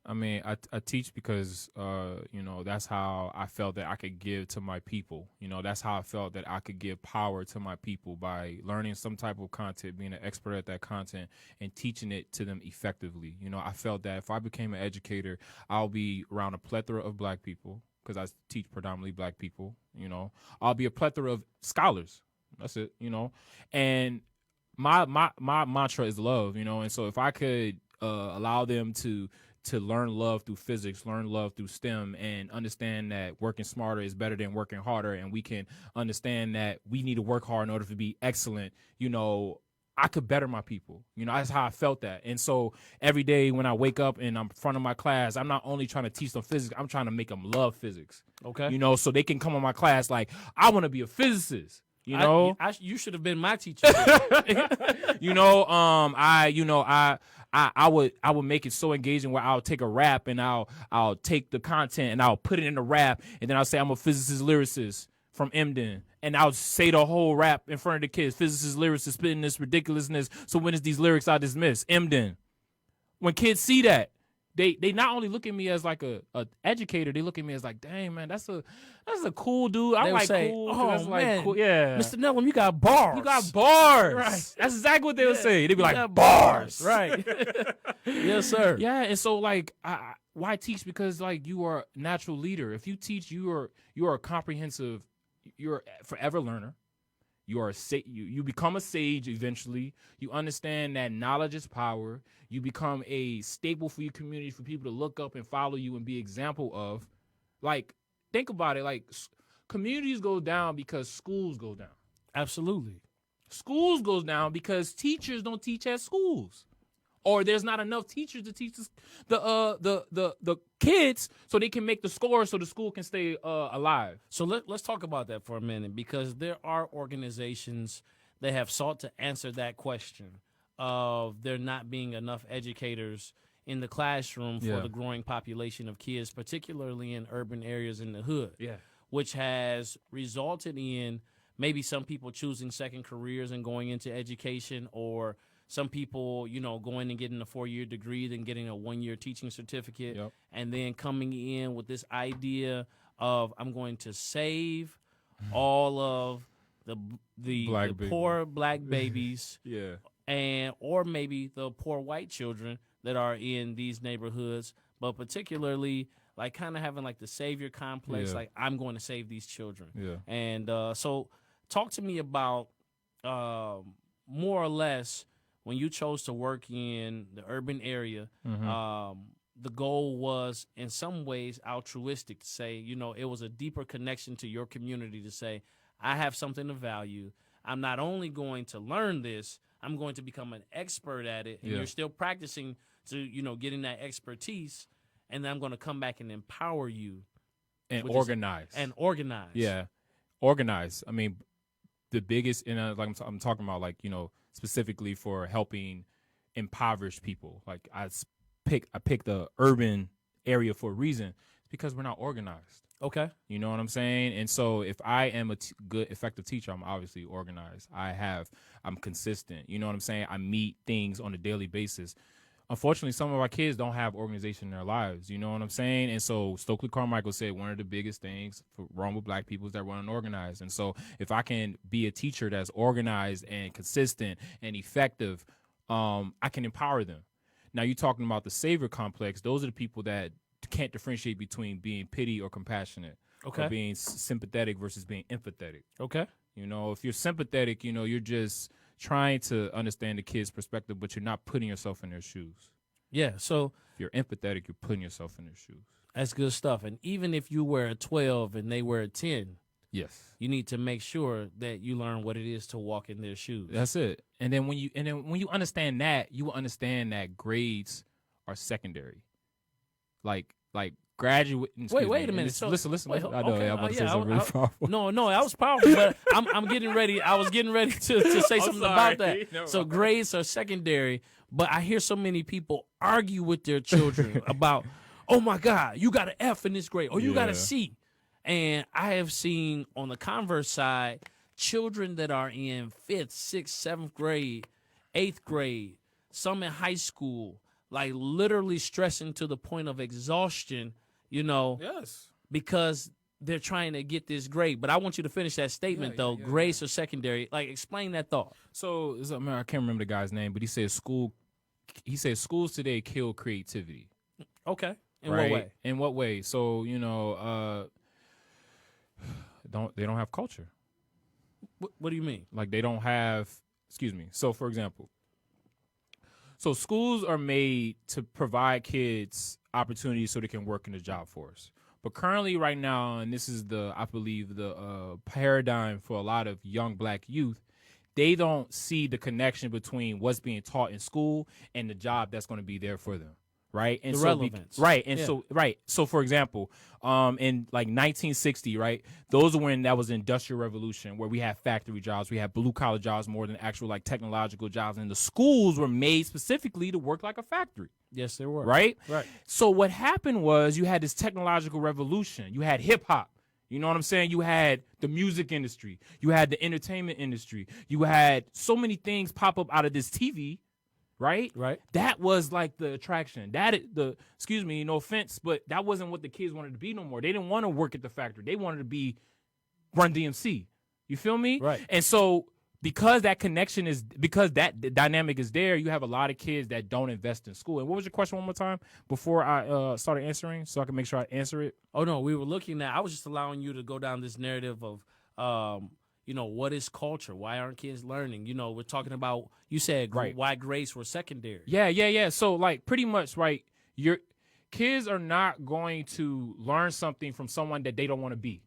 Speaker 3: I mean, I teach because, that's how I felt that I could give to my people. That's how I felt that I could give power to my people by learning some type of content, being an expert at that content, and teaching it to them effectively. I felt that if I became an educator, I'll be around a plethora of black people because I teach predominantly black people. I'll be a plethora of scholars. That's it, And my mantra is love, and so if I could allow them to learn love through physics, learn love through STEM, and understand that working smarter is better than working harder, and we can understand that we need to work hard in order to be excellent, I could better my people. That's how I felt that. And so every day when I wake up and I'm in front of my class, I'm not only trying to teach them physics, I'm trying to make them love physics.
Speaker 2: Okay.
Speaker 3: So they can come on my class like, I want to be a physicist.
Speaker 2: You should have been my teacher.
Speaker 3: I would make it so engaging where I'll take a rap and I'll take the content and I'll put it in the rap, and then I'll say I'm a physicist lyricist from Emden, and I'll say the whole rap in front of the kids, physicist lyricist spitting this ridiculousness, so when is these lyrics I dismiss? Emden. When kids see that, they not only look at me as like a educator, they look at me as like, dang man, that's a cool dude. I
Speaker 2: They would
Speaker 3: like
Speaker 2: say,
Speaker 3: cool.
Speaker 2: "Oh,
Speaker 3: That's like
Speaker 2: man,
Speaker 3: cool. Yeah,
Speaker 2: Mr. Nellum, you got bars.
Speaker 3: you got bars.
Speaker 2: Right.
Speaker 3: That's exactly what they would say. They'd be
Speaker 2: You
Speaker 3: like
Speaker 2: got
Speaker 3: bars.
Speaker 2: Right. Yes, sir.
Speaker 3: Yeah, and so like, why teach? Because like you are a natural leader. If you teach, you are a comprehensive. You're a forever learner. You are you become a sage eventually. You understand that knowledge is power. You become a staple for your community, for people to look up and follow you and be example of. Like, think about it. Like, communities go down because schools go down.
Speaker 2: Absolutely.
Speaker 3: Schools goes down because teachers don't teach at schools, or there's not enough teachers to teach the kids so they can make the score so the school can stay alive.
Speaker 2: So let's talk about that for a minute, because there are organizations that have sought to answer that question of there not being enough educators in the classroom for the growing population of kids, particularly in urban areas in the hood.
Speaker 3: Yeah.
Speaker 2: Which has resulted in maybe some people choosing second careers and going into education, or some people, going and getting a 4-year degree, then getting a 1-year teaching certificate, and then coming in with this idea of, I'm going to save all of the poor black babies, or maybe the poor white children that are in these neighborhoods, but particularly like kind of having like the savior complex, like I'm going to save these children. And so talk to me about more or less when you chose to work in the urban area, the goal was in some ways altruistic, to say, it was a deeper connection to your community, to say, I have something of value. I'm not only going to learn this, I'm going to become an expert at it. And you're still practicing to, getting that expertise. And then I'm going to come back and empower you.
Speaker 3: And organize. Yeah. Organize. I mean, the biggest, like I'm talking about, like, specifically for helping impoverished people. Like I picked the urban area for a reason. It's because we're not organized.
Speaker 2: Okay.
Speaker 3: You know what I'm saying? And so if I am a good, effective teacher, I'm obviously organized. I'm consistent. You know what I'm saying? I meet things on a daily basis. Unfortunately, some of our kids don't have organization in their lives. You know what I'm saying? And so Stokely Carmichael said one of the biggest things wrong with black people is that we're unorganized. And so if I can be a teacher that's organized and consistent and effective, I can empower them. Now, you're talking about the savior complex. Those are the people that can't differentiate between being pity or compassionate, or being sympathetic versus being empathetic. Okay. If you're sympathetic, you're just trying to understand the kid's perspective, but you're not putting yourself in their shoes.
Speaker 2: Yeah, so
Speaker 3: if you're empathetic, you're putting yourself in their shoes.
Speaker 2: That's good stuff. And even if you were a 12 and they were a 10,
Speaker 3: yes,
Speaker 2: you need to make sure that you learn what it is to walk in their shoes.
Speaker 3: That's it. And then when you understand that, you will understand that grades are secondary. Like graduate.
Speaker 2: Wait a minute.
Speaker 3: So, listen.
Speaker 2: Wait,
Speaker 3: I know.
Speaker 2: okay.
Speaker 3: I'm about to say something really powerful.
Speaker 2: No, that was powerful. But I'm getting ready. I was getting ready to say something about that. No, so grades are secondary, but I hear so many people argue with their children about, oh my God, you got an F in this grade, or you got a C. And I have seen on the converse side, children that are in 5th, 6th, 7th grade, 8th grade, some in high school, like literally stressing to the point of exhaustion,
Speaker 3: Yes.
Speaker 2: Because they're trying to get this grade. But I want you to finish that statement, though. Grades are secondary. Like, explain that thought.
Speaker 3: So, I can't remember the guy's name, but he said schools today kill creativity.
Speaker 2: Okay. In
Speaker 3: right?
Speaker 2: what way?
Speaker 3: In what way? So, they don't have culture.
Speaker 2: What do you mean?
Speaker 3: Like they don't have, So, for example, schools are made to provide kids opportunities so they can work in the job force. But currently right now, and this is I believe the paradigm for a lot of young black youth, they don't see the connection between what's being taught in school and the job that's going to be there for them. Right. And
Speaker 2: the relevance.
Speaker 3: Right. And so for example, in like 1960, right, those are when that was the Industrial Revolution, where we had factory jobs, we had blue collar jobs more than actual like technological jobs. And the schools were made specifically to work like a factory.
Speaker 2: Yes, they were.
Speaker 3: Right.
Speaker 2: Right.
Speaker 3: So what happened was you had this technological revolution. You had hip hop. You know what I'm saying? You had the music industry. You had the entertainment industry. You had so many things pop up out of this TV. right?
Speaker 2: Right.
Speaker 3: That was like the attraction. Excuse me, no offense, but that wasn't what the kids wanted to be no more. They didn't want to work at the factory. They wanted to be Run DMC. You feel me?
Speaker 2: Right.
Speaker 3: And so because that dynamic is there, you have a lot of kids that don't invest in school. And what was your question one more time before I started answering, so I can make sure I answer it?
Speaker 2: Oh no, we were looking at. I was just allowing you to go down this narrative of, what is culture? Why aren't kids learning? We're talking about. You said why grades were secondary.
Speaker 3: Yeah. So like pretty much, right? Your kids are not going to learn something from someone that they don't want to be.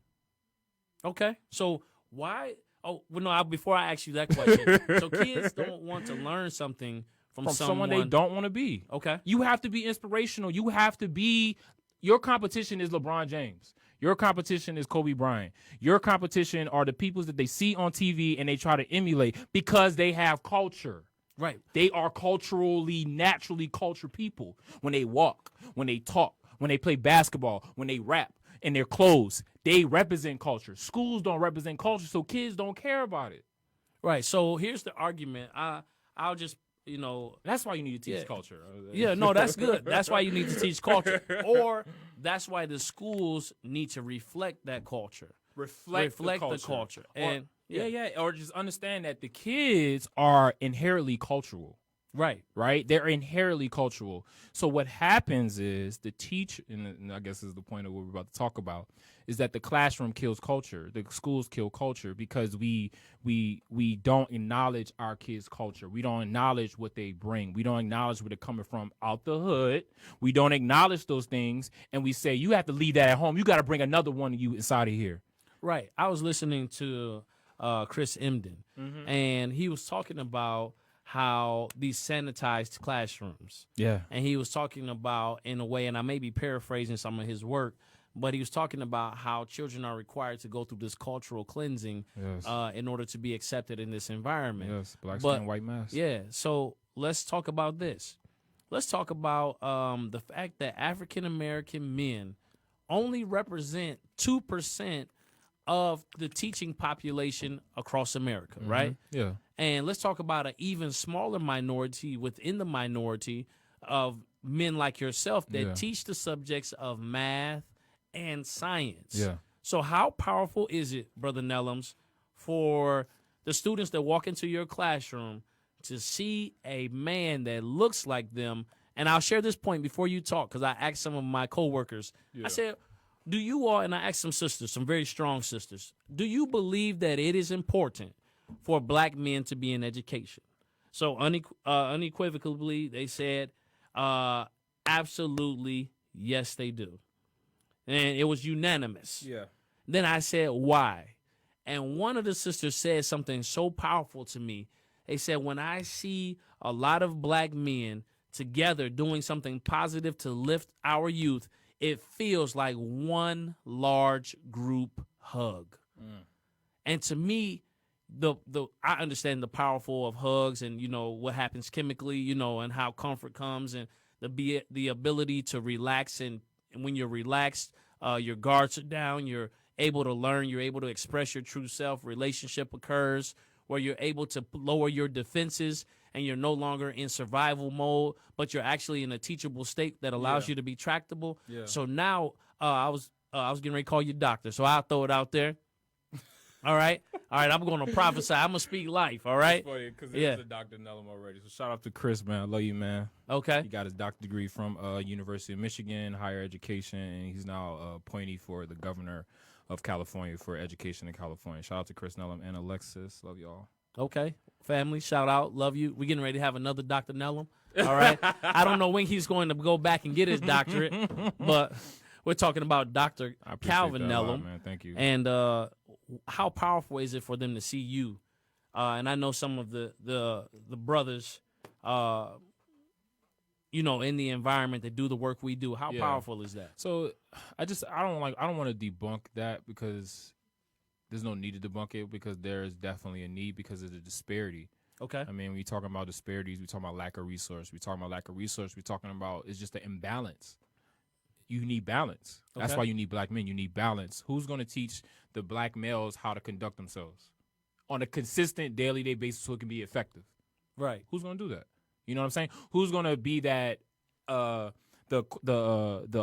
Speaker 2: Okay, so why? Oh, well, no. Before I ask you that question, so kids don't want to learn something from someone
Speaker 3: they don't want to be.
Speaker 2: Okay,
Speaker 3: you have to be inspirational. You have to be. Your competition is LeBron James. Your competition is Kobe Bryant. Your competition are the people that they see on TV and they try to emulate because they have culture.
Speaker 2: Right.
Speaker 3: They are naturally cultured people. When they walk, when they talk, when they play basketball, when they rap, in their clothes, they represent culture. Schools don't represent culture, so kids don't care about it.
Speaker 2: Right. So here's the argument. I'll just,
Speaker 3: That's why you need to teach culture.
Speaker 2: Yeah, no, that's good. That's why you need to teach culture. Or that's why the schools need to reflect that culture.
Speaker 3: Reflect
Speaker 2: the culture. And
Speaker 3: or just understand that the kids are inherently cultural.
Speaker 2: Right.
Speaker 3: They're inherently cultural. So what happens is the teacher, and I guess is the point of what we're about to talk about, is that the classroom kills culture. The schools kill culture because we don't acknowledge our kids' culture. We don't acknowledge what they bring. We don't acknowledge where they're coming from out the hood. We don't acknowledge those things, and we say, you have to leave that at home. You got to bring another one of you inside of here.
Speaker 2: Right. I was listening to Chris Emden, and he was talking about how these sanitized classrooms.
Speaker 3: Yeah.
Speaker 2: And he was talking about, in a way, and I may be paraphrasing some of his work, but he was talking about how children are required to go through this cultural cleansing in order to be accepted in this environment.
Speaker 3: Yes, black skin, white mask.
Speaker 2: Yeah, so let's talk about this. Let's talk about the fact that African-American men only represent 2% of the teaching population across America, right?
Speaker 3: Yeah.
Speaker 2: And let's talk about an even smaller minority within the minority of men like yourself that teach the subjects of math and science.
Speaker 3: Yeah.
Speaker 2: So how powerful is it, Brother Nellums, for the students that walk into your classroom to see a man that looks like them? And I'll share this point before you talk, because I asked some of my coworkers. I said, do you all, and I asked some sisters, some very strong sisters, do you believe that it is important for black men to be in education? So unequivocally, they said, absolutely, yes, they do. And it was unanimous.
Speaker 3: Yeah.
Speaker 2: Then I said, why? And one of the sisters said something so powerful to me. They said, when I see a lot of black men together doing something positive to lift our youth, it feels like one large group hug. And to me, I understand the powerful of hugs and, what happens chemically, and how comfort comes and the ability to relax. And when you're relaxed, your guards are down, you're able to learn, you're able to express your true self. Relationship occurs where you're able to lower your defenses and you're no longer in survival mode, but you're actually in a teachable state that allows you to be tractable. Yeah. So now I was getting ready to call you doctor, so I'll throw it out there. All right. I'm going to prophesy. I'm going to speak life. All right.
Speaker 3: It's funny because there's a Dr. Nellum already. So shout out to Chris, man. I love you, man.
Speaker 2: Okay.
Speaker 3: He got his doctorate degree from University of Michigan, higher education, and he's now appointee for the governor of California for education in California. Shout out to Chris Nellum and Alexis. Love y'all.
Speaker 2: Okay. Family, shout out. Love you. We're getting ready to have another Dr. Nellum. All right. I don't know when he's going to go back and get his doctorate, but we're talking about Dr. Calvin Nellum.
Speaker 3: Man. Thank you.
Speaker 2: And how powerful is it for them to see you? And I know some of the brothers, in the environment that do the work we do. How powerful is that?
Speaker 3: So I don't want to debunk that because there's no need to debunk it because there is definitely a need because of the disparity.
Speaker 2: Okay.
Speaker 3: I mean, we talking about disparities, we talking about lack of resource. We talking about it's just the imbalance. You need balance. Okay. That's why you need black men. You need balance. Who's going to teach the black males how to conduct themselves on a consistent daily day basis so it can be effective?
Speaker 2: Right.
Speaker 3: Who's going to do that? You know what I'm saying? Who's gonna be that the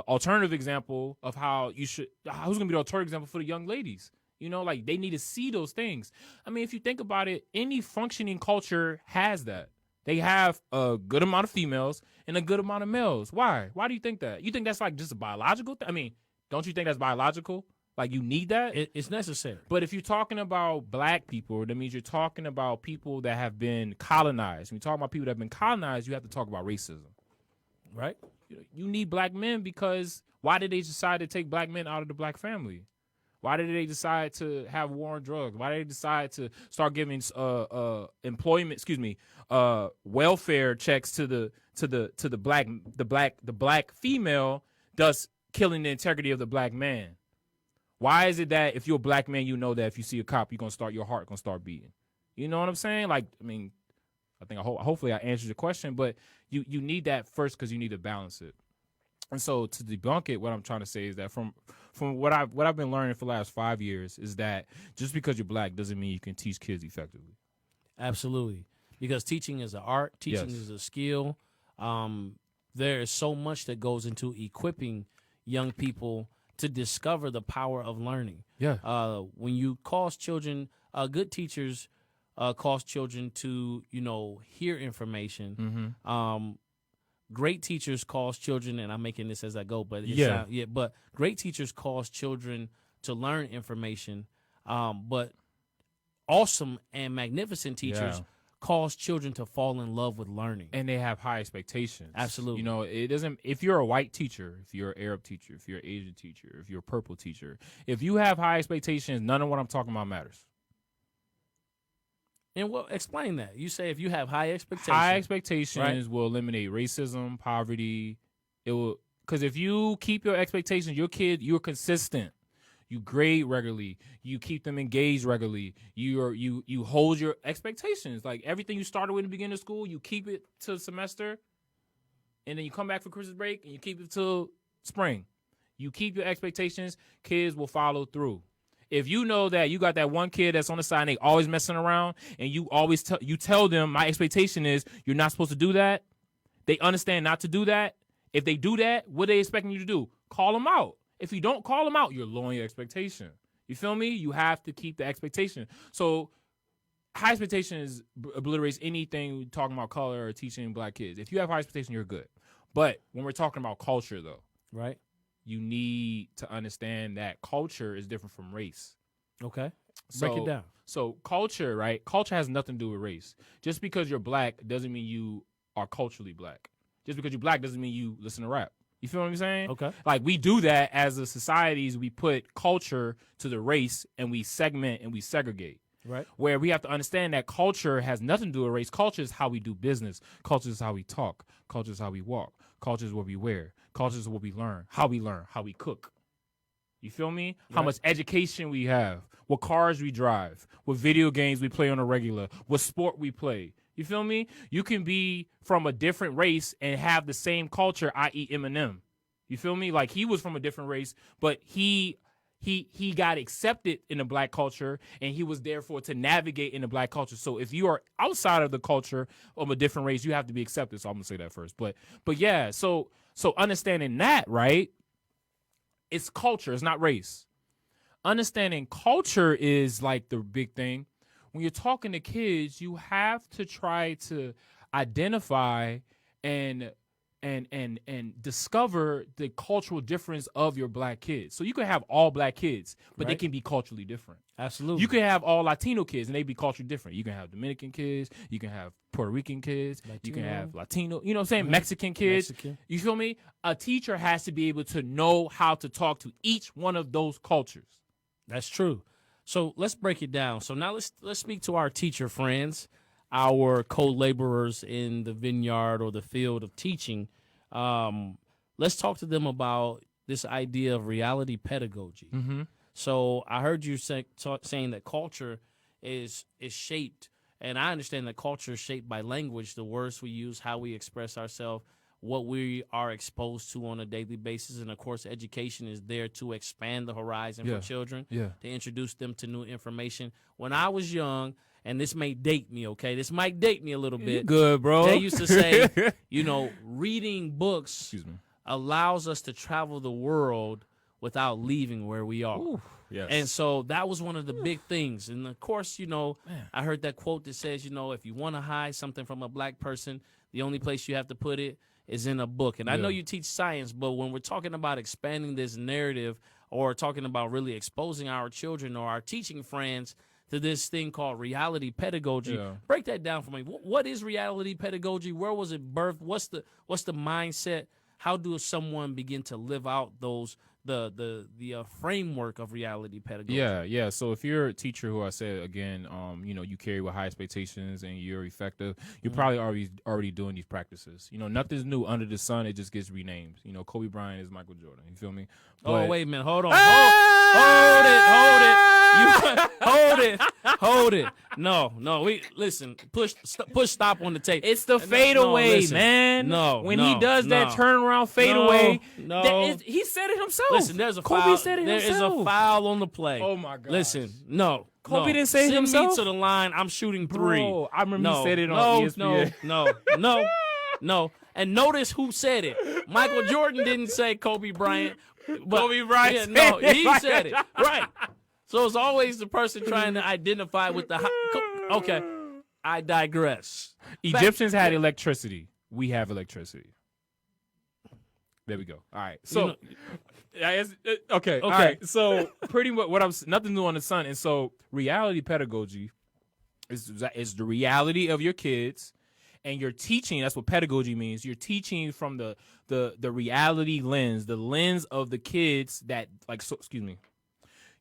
Speaker 3: alternative example of how you should? Who's gonna be the alternative example for the young ladies? You know, like they need to see those things. I mean, if you think about it, any functioning culture has that. They have a good amount of females and a good amount of males. Why? Why do you think that? You think that's like just a biological thing? I mean, don't you think that's biological? Like you need that?
Speaker 2: It's necessary.
Speaker 3: But if you're talking about black people, that means you're talking about people that have been colonized. When you talk about people that have been colonized, you have to talk about racism.
Speaker 2: Right?
Speaker 3: You need black men because why did they decide to take black men out of the black family? Why did they decide to have war on drugs? Why did they decide to start giving welfare checks to the black female, thus killing the integrity of the black man? Why is it that if you're a black man, you know that if you see a cop, your heart gonna start beating? You know what I'm saying? Like, I mean, I think hopefully I answered your question, but you need that first because you need to balance it. And so to debunk it, what I'm trying to say is that from what I've been learning for the last 5 years is that just because you're black doesn't mean you can teach kids effectively.
Speaker 2: Absolutely. Because teaching is an art, teaching is a skill. There is so much that goes into equipping young people to discover the power of learning.
Speaker 3: Yeah.
Speaker 2: When you cause children, good teachers cause children to, hear information.
Speaker 3: Mm-hmm.
Speaker 2: Great teachers cause children, and I'm making this as I go, but but great teachers cause children to learn information. But awesome and magnificent teachers cause children to fall in love with learning,
Speaker 3: and they have high expectations.
Speaker 2: Absolutely.
Speaker 3: It doesn't. If you're a white teacher, if you're an Arab teacher, if you're an Asian teacher, if you're a purple teacher, if you have high expectations, none of what I'm talking about matters.
Speaker 2: And explain that. You say if you have high expectations.
Speaker 3: High expectations will eliminate racism, poverty. It will, because if you keep your expectations, your kid, you're consistent. You grade regularly. You keep them engaged regularly. You hold your expectations. Like everything you started with in the beginning of school, you keep it till semester, and then you come back for Christmas break and you keep it till spring. You keep your expectations. Kids will follow through. If you know that you got that one kid that's on the side and they always messing around, and you always tell them my expectation is you're not supposed to do that, they understand not to do that. If they do that, what are they expecting you to do? Call them out. If you don't call them out, you're lowering your expectation. You feel me? You have to keep the expectation. So high expectations obliterates anything talking about color or teaching black kids. If you have high expectation, you're good. But when we're talking about culture, though,
Speaker 2: right?
Speaker 3: You need to understand that culture is different from race.
Speaker 2: Okay. Break it down.
Speaker 3: So culture, right? Culture has nothing to do with race. Just because you're black doesn't mean you are culturally black. Just because you're black doesn't mean you listen to rap. You feel what I'm saying?
Speaker 2: Okay.
Speaker 3: Like we do that as a societies. We put culture to the race and we segment and we segregate.
Speaker 2: Right.
Speaker 3: Where we have to understand that culture has nothing to do with race. Culture is how we do business. Culture is how we talk. Culture is how we walk. Culture is what we wear. Culture is what we learn, how we cook. You feel me? How much education we have, what cars we drive, what video games we play on a regular, what sport we play. You feel me? You can be from a different race and have the same culture, i.e. Eminem. You feel me? Like he was from a different race, but he got accepted in the black culture, and he was therefore to navigate in the black culture. So if you are outside of the culture of a different race, you have to be accepted. So I'm gonna say that first. But yeah, so understanding that, right? It's culture, it's not race. Understanding culture is like the big thing. When you're talking to kids, you have to try to identify and discover the cultural difference of your black kids. So you can have all black kids, but they can be culturally different.
Speaker 2: Absolutely.
Speaker 3: You can have all Latino kids and they be culturally different. You can have Dominican kids, you can have Puerto Rican kids, you can have Latino, you know what I'm saying, Mexican kids. You feel me? A teacher has to be able to know how to talk to each one of those cultures.
Speaker 2: That's true. So let's break it down. So now let's speak to our teacher friends, our co-laborers in the vineyard or the field of teaching. Let's talk to them about this idea of reality pedagogy.
Speaker 3: Mm-hmm.
Speaker 2: So I heard you saying that culture is shaped, and I understand that culture is shaped by language, the words we use, how we express ourselves, what we are exposed to on a daily basis. And, of course, education is there to expand the horizon for children, to introduce them to new information. When I was young, and this may date me, okay? This might date me a little bit.
Speaker 3: Good, bro.
Speaker 2: They used to say, reading books allows us to travel the world without leaving where we are.
Speaker 3: Ooh, yes.
Speaker 2: And so that was one of the big things. And, of course, I heard that quote that says, if you want to hide something from a black person, the only place you have to put it is in a book. And I know you teach science, but when we're talking about expanding this narrative or talking about really exposing our children or our teaching friends to this thing called reality pedagogy, break that down for me. What is reality pedagogy? Where was it birthed? What's the mindset? How do someone begin to live out the framework of reality pedagogy?
Speaker 3: Yeah. So if you're a teacher who I said again, you carry with high expectations and you're effective, you're probably already doing these practices. Nothing's new under the sun. It just gets renamed. Kobe Bryant is Michael Jordan. You feel me?
Speaker 2: But, wait a minute. Hold on. Hold it. No. We listen. Push stop on the tape.
Speaker 3: It's the fadeaway, man. When he does that turnaround fadeaway, he said it himself.
Speaker 2: Listen, there's a
Speaker 3: Kobe
Speaker 2: foul.
Speaker 3: said it
Speaker 2: there
Speaker 3: himself.
Speaker 2: is a foul on the play.
Speaker 3: Oh my God.
Speaker 2: Listen, no.
Speaker 3: Kobe didn't say it
Speaker 2: Send
Speaker 3: himself.
Speaker 2: me to the line. I'm shooting three.
Speaker 3: Bro, I remember he said it on ESPN.
Speaker 2: No. And notice who said it. Michael Jordan didn't say Kobe Bryant. But,
Speaker 3: Kobe Bryant.
Speaker 2: He said it. Right. So it's always the person trying to identify with the. Okay, I digress.
Speaker 3: Egyptians had electricity. We have electricity. There we go. All right. So, okay. All right. So pretty much nothing new on the sun. And so reality pedagogy is the reality of your kids. And you're teaching, that's what pedagogy means. You're teaching from the reality lens, the lens of the kids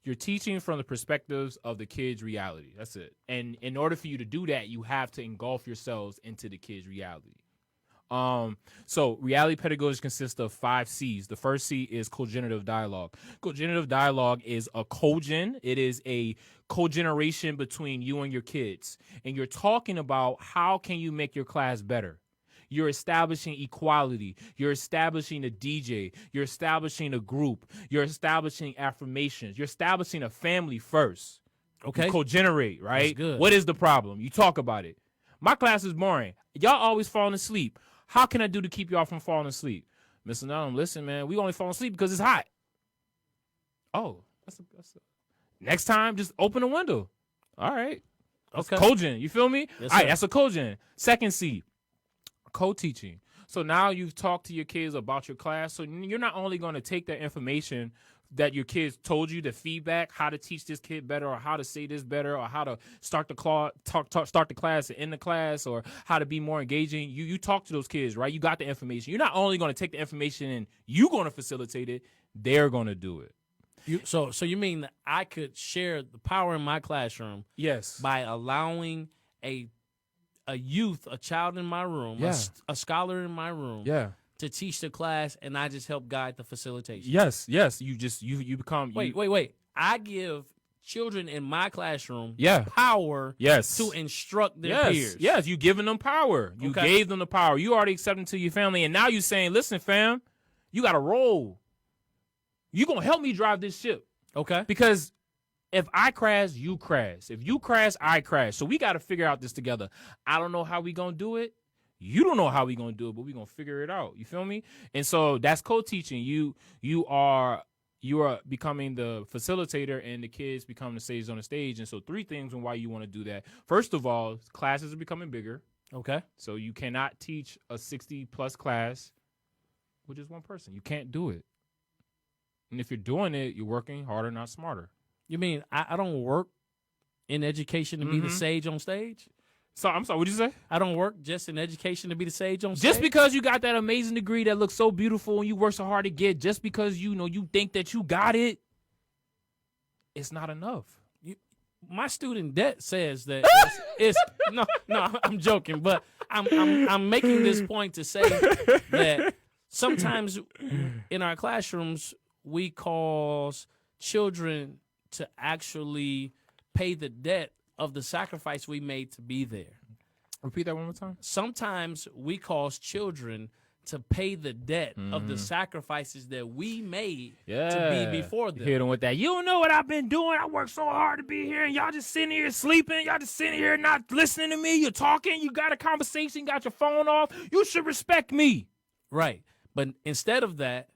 Speaker 3: You're teaching from the perspectives of the kids' reality. That's it. And in order for you to do that, you have to engulf yourselves into the kids' reality. So reality pedagogy consists of 5 C's. The first C is cogenitive dialogue. Cogenitive dialogue is a cogen. It is a cogeneration between you and your kids. And you're talking about how can you make your class better. You're establishing equality. You're establishing a DJ. You're establishing a group. You're establishing affirmations. You're establishing a family first.
Speaker 2: Okay.
Speaker 3: You cogenerate, right?
Speaker 2: That's good.
Speaker 3: What is the problem? You talk about it. My class is boring. Y'all always falling asleep. How can I do to keep y'all from falling asleep? Mr. Nellum, listen, man, we only fall asleep because it's hot. Oh, that's next time, just open a window. All right. That's cogen. You feel me?
Speaker 2: Yes,
Speaker 3: all right,
Speaker 2: sir.
Speaker 3: that's a cogen. Second C, co-teaching. So now you've talked to your kids about your class. So you're not only going to take that information that your kids told you, the feedback, how to teach this kid better or how to say this better or how to start the class and end the class or how to be more engaging. You talk to those kids, right? You got the information. You're not only going to take the information and you're going to facilitate it, they're going to do it.
Speaker 2: So you mean that I could share the power in my classroom?
Speaker 3: Yes.
Speaker 2: By allowing a youth, a child in my room, a scholar in my room, to teach the class, and I just help guide the facilitation.
Speaker 3: Yes. You become.
Speaker 2: Wait. I give children in my classroom power to instruct their peers.
Speaker 3: Yes, you giving them power. You gave them the power. You already accepted them to your family, and now you saying, listen, fam, you got to roll. You going to help me drive this ship.
Speaker 2: Okay.
Speaker 3: Because if I crash, you crash. If you crash, I crash. So we got to figure out this together. I don't know how we going to do it. You don't know how we going to do it, but we going to figure it out. You feel me? And so that's co-teaching. You are becoming the facilitator and the kids become the sages on the stage. And so 3 things on why you want to do that. First of all, classes are becoming bigger.
Speaker 2: Okay.
Speaker 3: So you cannot teach a 60+ class with just one person. You can't do it. And if you're doing it, you're working harder, not smarter.
Speaker 2: You mean I don't work in education to be the sage on stage?
Speaker 3: So I'm sorry, what'd you say?
Speaker 2: I don't work just in education to be the sage on stage?
Speaker 3: Just because you got that amazing degree that looks so beautiful and you work so hard to get, just because you think that you got it, it's not enough.
Speaker 2: My student debt says that it's no, I'm joking, but I'm making this point to say that sometimes in our classrooms we cause children to actually pay the debt of the sacrifice we made to be there.
Speaker 3: Repeat that one more time.
Speaker 2: Sometimes we cause children to pay the debt of the sacrifices that we made
Speaker 3: Yeah.
Speaker 2: to be before them.
Speaker 3: Hit them with that. You don't know what I've been doing. I worked so hard to be here, and y'all just sitting here sleeping. Y'all just sitting here not listening to me. You're talking. You got a conversation. Got your phone off. You should respect me.
Speaker 2: Right. But instead of that,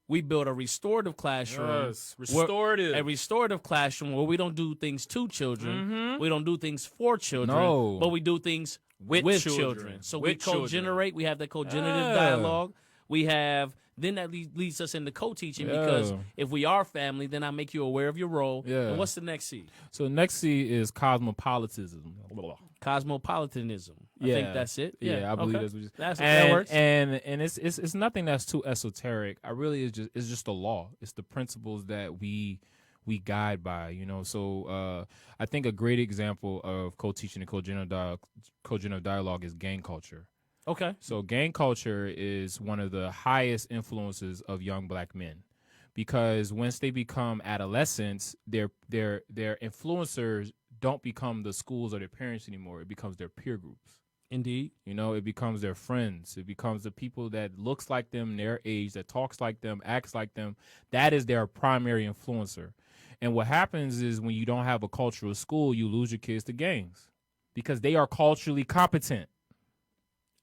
Speaker 2: we built a restorative classroom.
Speaker 3: Yes, restorative.
Speaker 2: A restorative classroom where we don't do things to children. We don't do things for children.
Speaker 3: No.
Speaker 2: But we do things with children. So we
Speaker 3: With children.
Speaker 2: co-generate. We have that co-generative dialogue. We have, then that leads us into co-teaching because if we are family, then I make you aware of your role.
Speaker 3: Yeah.
Speaker 2: And what's the next C?
Speaker 3: So next C is cosmopolitanism.
Speaker 2: Cosmopolitanism. I think that's it.
Speaker 3: Yeah, I believe
Speaker 2: okay.
Speaker 3: that's what
Speaker 2: that works.
Speaker 3: And it's nothing that's too esoteric. It's just the law. It's the principles that we guide by, you know. So I think a great example of co-teaching and co-generative dialogue is gang culture.
Speaker 2: Okay.
Speaker 3: So gang culture is one of the highest influences of young black men, because once they become adolescents, their influencers don't become the schools or their parents anymore. It becomes their peer groups.
Speaker 2: Indeed.
Speaker 3: You know, it becomes their friends. It becomes the people that looks like them, their age, that talks like them, acts like them. That is their primary influencer. And what happens is when you don't have a cultural school, you lose your kids to gangs because they are culturally competent.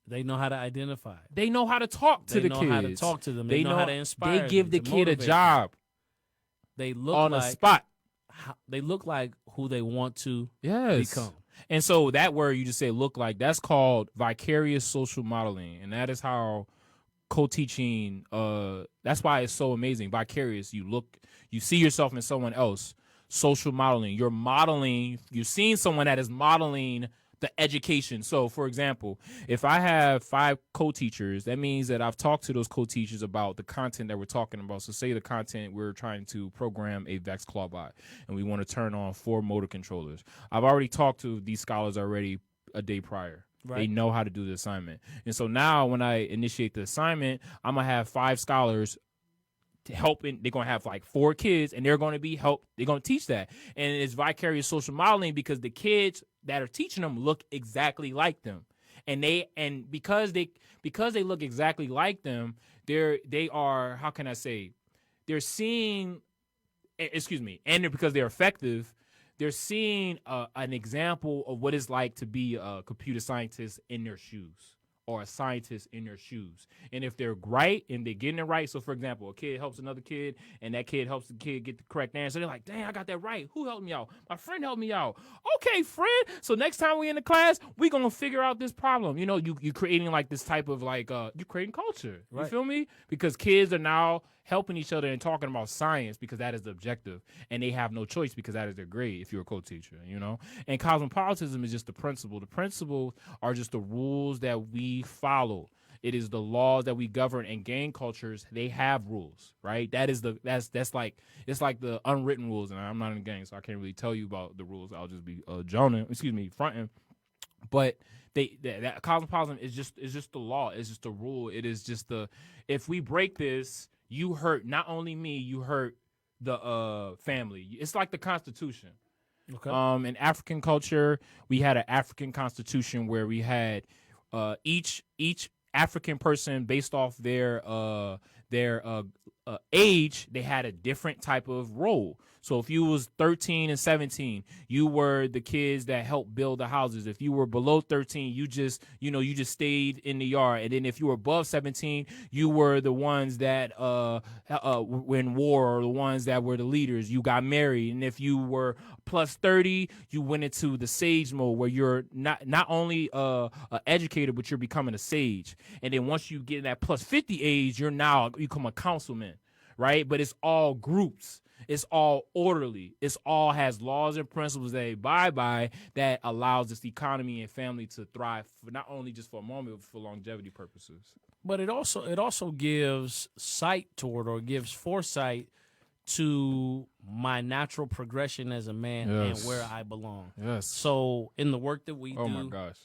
Speaker 2: They know how to identify.
Speaker 3: They know how to talk to the kids.
Speaker 2: They know how to talk to them. They know how to inspire.
Speaker 3: They give the
Speaker 2: them, to
Speaker 3: kid a
Speaker 2: motivate
Speaker 3: job.
Speaker 2: They look
Speaker 3: on
Speaker 2: like
Speaker 3: a spot.
Speaker 2: They look like who they want to become.
Speaker 3: And so that word you just say look like, that's called vicarious social modeling. And that is how co-teaching, that's why it's so amazing. Vicarious, you see yourself in someone else. Social modeling, you're seeing someone that is modeling the education. So, for example, if I have 5 co-teachers, that means that I've talked to those co-teachers about the content that we're talking about. So say the content, we're trying to program a VEX claw bot, and we want to turn on 4 motor controllers. I've already talked to these scholars already a day prior. Right. They know how to do the assignment. And so now when I initiate the assignment, I'm going to have 5 scholars helping. They're going to have like 4 kids, and they're going to teach that. And it's vicarious social modeling because the kids that are teaching them look exactly like them. And because they look exactly like them, they are, how can I say, they're seeing, and because they're effective, they're seeing an example of what it's like to be a computer scientist in their shoes, or a scientist in their shoes. And if they're right and they're getting it right, so for example, a kid helps another kid and that kid helps the kid get the correct answer, they're like, dang, I got that right. Who helped me out? My friend helped me out. Okay, friend. So next time we in the class, we gonna figure out this problem. You know, you creating like this type of like, you're creating culture. You feel me? Because kids are now helping each other and talking about science because that is the objective. And they have no choice because that is their grade if you're a co-teacher, you know? And cosmopolitanism is just the principle. The principles are just the rules that we follow. It is the laws that we govern. And gang cultures, they have rules, right? That's like, it's like the unwritten rules. And I'm not in a gang, so I can't really tell you about the rules. I'll just be fronting. But that cosmopolitanism is just the law. It's just the rule. It is just if we break this, you hurt not only me, you hurt the family. It's like the Constitution. Okay. In African culture, we had an African Constitution where we had each African person based off their age, they had a different type of role. So if you was 13 and 17, you were the kids that helped build the houses. If you were below 13, you just stayed in the yard. And then if you were above 17, you were the ones that were in war, or the ones that were the leaders. You got married. And if you were plus 30, you went into the sage mode where you're not only an educator, but you're becoming a sage. And then once you get in that plus 50 age, you become a councilman, right? But it's all groups. It's all orderly. It's all has laws and principles they abide by that allows this economy and family to thrive, for not only just for a moment, but for longevity purposes.
Speaker 2: But it also gives sight toward, or gives foresight to my natural progression as a man and where I belong.
Speaker 3: Yes.
Speaker 2: So in the work that we do,
Speaker 3: oh my gosh,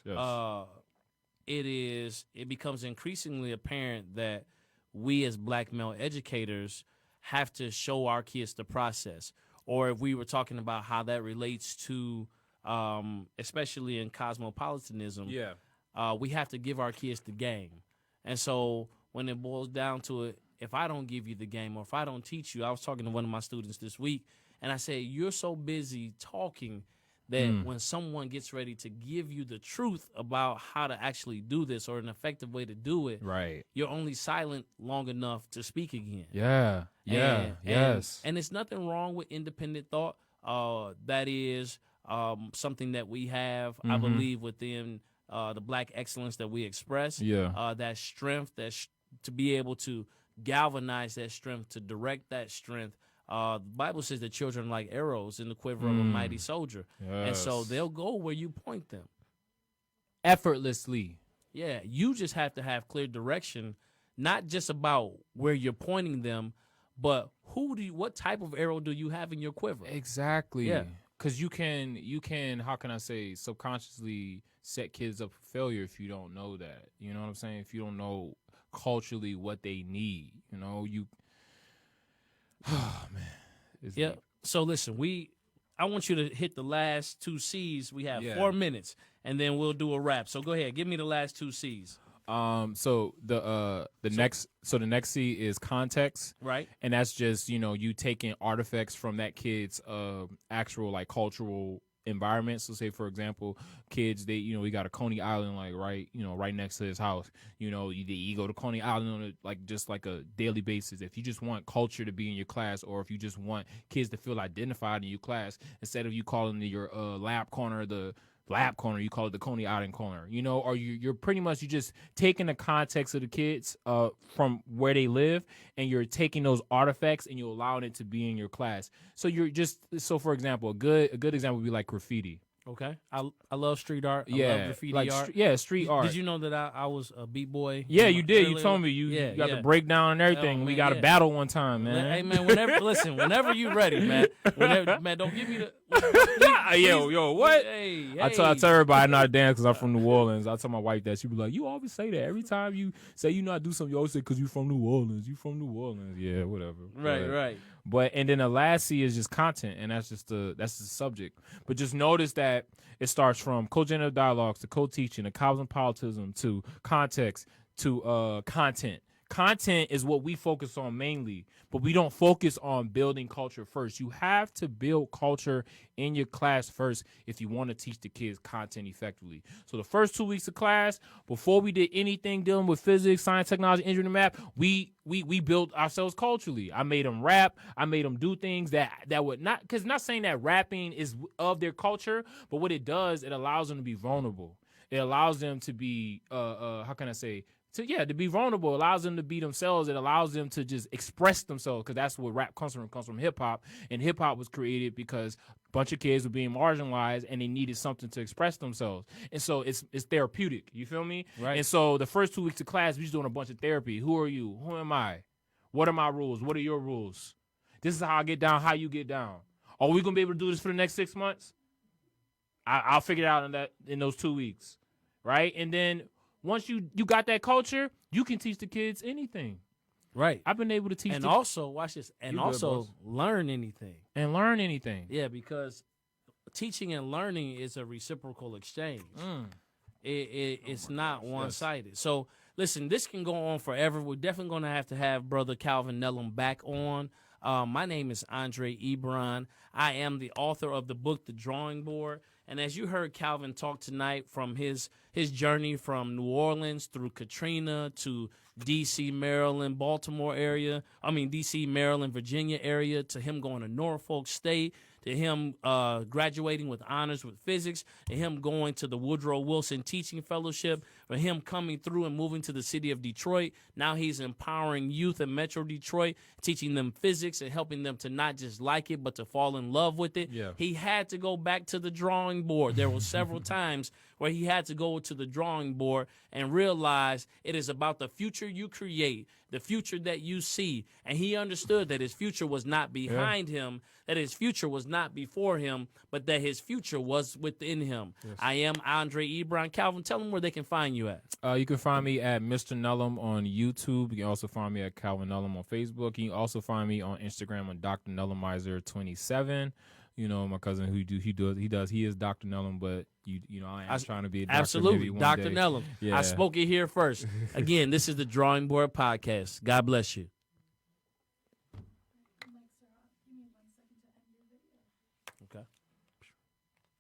Speaker 3: yes.
Speaker 2: It becomes increasingly apparent that we as black male educators have to show our kids the process. Or if we were talking about how that relates to, especially in cosmopolitanism, we have to give our kids the game. And so when it boils down to it, if I don't give you the game or if I don't teach you, I was talking to one of my students this week, and I said, you're so busy talking that when someone gets ready to give you the truth about how to actually do this or an effective way to do it,
Speaker 3: Right.
Speaker 2: you're only silent long enough to speak again.
Speaker 3: Yeah. Yeah. Yes.
Speaker 2: And it's nothing wrong with independent thought. That is something that we have, I believe, within the Black excellence that we express.
Speaker 3: Yeah.
Speaker 2: That strength, to be able to galvanize that strength, to direct that strength. The Bible says that children are like arrows in the quiver of a mighty soldier. And so
Speaker 3: Yes.
Speaker 2: they'll go where you point them.
Speaker 3: Effortlessly.
Speaker 2: Yeah, you just have to have clear direction, not just about where you're pointing them, but what type of arrow do you have in your quiver?
Speaker 3: Exactly.
Speaker 2: Yeah.
Speaker 3: Because you can, how can I say, subconsciously set kids up for failure if you don't know that. You know what I'm saying? If you don't know culturally what they need, oh man. It's
Speaker 2: Yeah.
Speaker 3: deep.
Speaker 2: So listen, I want you to hit the last two C's. We have
Speaker 3: Yeah.
Speaker 2: 4 minutes, and then we'll do a wrap. So go ahead, give me the last two C's.
Speaker 3: So the next C is context.
Speaker 2: Right.
Speaker 3: And that's just, you taking artifacts from that kid's actual like cultural environment. So say for example, kids, we got a Coney Island like right next to his house. You go to Coney Island on just like a daily basis. If you just want culture to be in your class, or if you just want kids to feel identified in your class, instead of you calling your lab corner the lab corner, you call it the Coney Island corner, or you're pretty much, you just taking the context of the kids from where they live, and you're taking those artifacts and you're allowing it to be in your class. So for example, a good example would be like graffiti.
Speaker 2: Okay. I love street art. I love graffiti
Speaker 3: like
Speaker 2: art.
Speaker 3: Street art.
Speaker 2: Did you know that I was a b-boy?
Speaker 3: Yeah, you did. You
Speaker 2: Earlier?
Speaker 3: told me you got
Speaker 2: yeah.
Speaker 3: the breakdown and everything.
Speaker 2: Oh,
Speaker 3: we
Speaker 2: man,
Speaker 3: got
Speaker 2: yeah.
Speaker 3: a battle one time, man.
Speaker 2: Hey man, whenever you ready, man. Man, don't give me the.
Speaker 3: Yo, what?
Speaker 2: Hey,
Speaker 3: I tell everybody I know how to dance because I'm from New Orleans. I tell my wife that. She be like, you always say that. Every time you say you know how to do something, you always say because you from New Orleans. You from New Orleans. Yeah, whatever.
Speaker 2: Right.
Speaker 3: And then the last C is just content, and that's the subject. But just notice that it starts from co-generative dialogues to co-teaching to cosmopolitanism to context to content. Content is what we focus on mainly, but we don't focus on building culture first. You have to build culture in your class first if you want to teach the kids content effectively. So the first 2 weeks of class, before we did anything dealing with physics, science, technology, engineering, math, we built ourselves culturally. I made them rap. I made them do things that would not, because not saying that rapping is of their culture, but what it does, it allows them to be vulnerable. It allows them to be, how can I say, to be vulnerable. It allows them to be themselves. It allows them to just express themselves, because that's what rap comes from hip hop. And hip hop was created because a bunch of kids were being marginalized and they needed something to express themselves. And so it's therapeutic. You feel me?
Speaker 2: Right.
Speaker 3: And so the first 2 weeks of class, we're just doing a bunch of therapy. Who are you? Who am I? What are my rules? What are your rules? This is how I get down. How you get down. Are we gonna be able to do this for the next 6 months? I'll figure it out in those 2 weeks, right? And then once you got that culture, you can teach the kids anything.
Speaker 2: Right.
Speaker 3: I've been able to teach
Speaker 2: And also, watch this, and
Speaker 3: You good,
Speaker 2: also
Speaker 3: boss.
Speaker 2: learn anything.
Speaker 3: and learn anything.
Speaker 2: Yeah, because teaching and learning is a reciprocal exchange. It's not one-sided. So, listen, this can go on forever. We're definitely going to have Brother Calvin Nellum back on. My name is Andre Ebron. I am the author of the book, The Drawing Board. And as you heard Calvin talk tonight from his journey from New Orleans through Katrina to D.C., Maryland, D.C., Maryland, Virginia area, to him going to Norfolk State, to him graduating with honors with physics, to him going to the Woodrow Wilson Teaching Fellowship, for him coming through and moving to the city of Detroit. Now he's empowering youth in Metro Detroit, teaching them physics and helping them to not just like it, but to fall in love with it.
Speaker 3: Yeah.
Speaker 2: He had to go back to the drawing board. There were several times where he had to go to the drawing board and realize it is about the future you create, the future that you see. And he understood that his future was not behind him, that his future was not before him, but that his future was within him. Yes. I am Andre Ebron. Calvin, tell them where they can find you at.
Speaker 3: You can find me at Mr. Nellum on YouTube. You can also find me at Calvin Nellum on Facebook. You can also find me on Instagram on Dr. Nellumizer 27. You know, my cousin he is Dr. Nellum, but you know, I am trying to be a doctor
Speaker 2: Absolutely,
Speaker 3: maybe one
Speaker 2: Dr.
Speaker 3: day.
Speaker 2: Nellum.
Speaker 3: Yeah.
Speaker 2: I spoke it here first. Again, this is the Drawing Board Podcast. God bless you. Okay.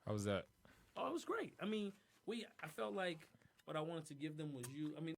Speaker 3: How was that?
Speaker 2: Oh, it was great. I mean, I felt like what I wanted to give them was you. I mean.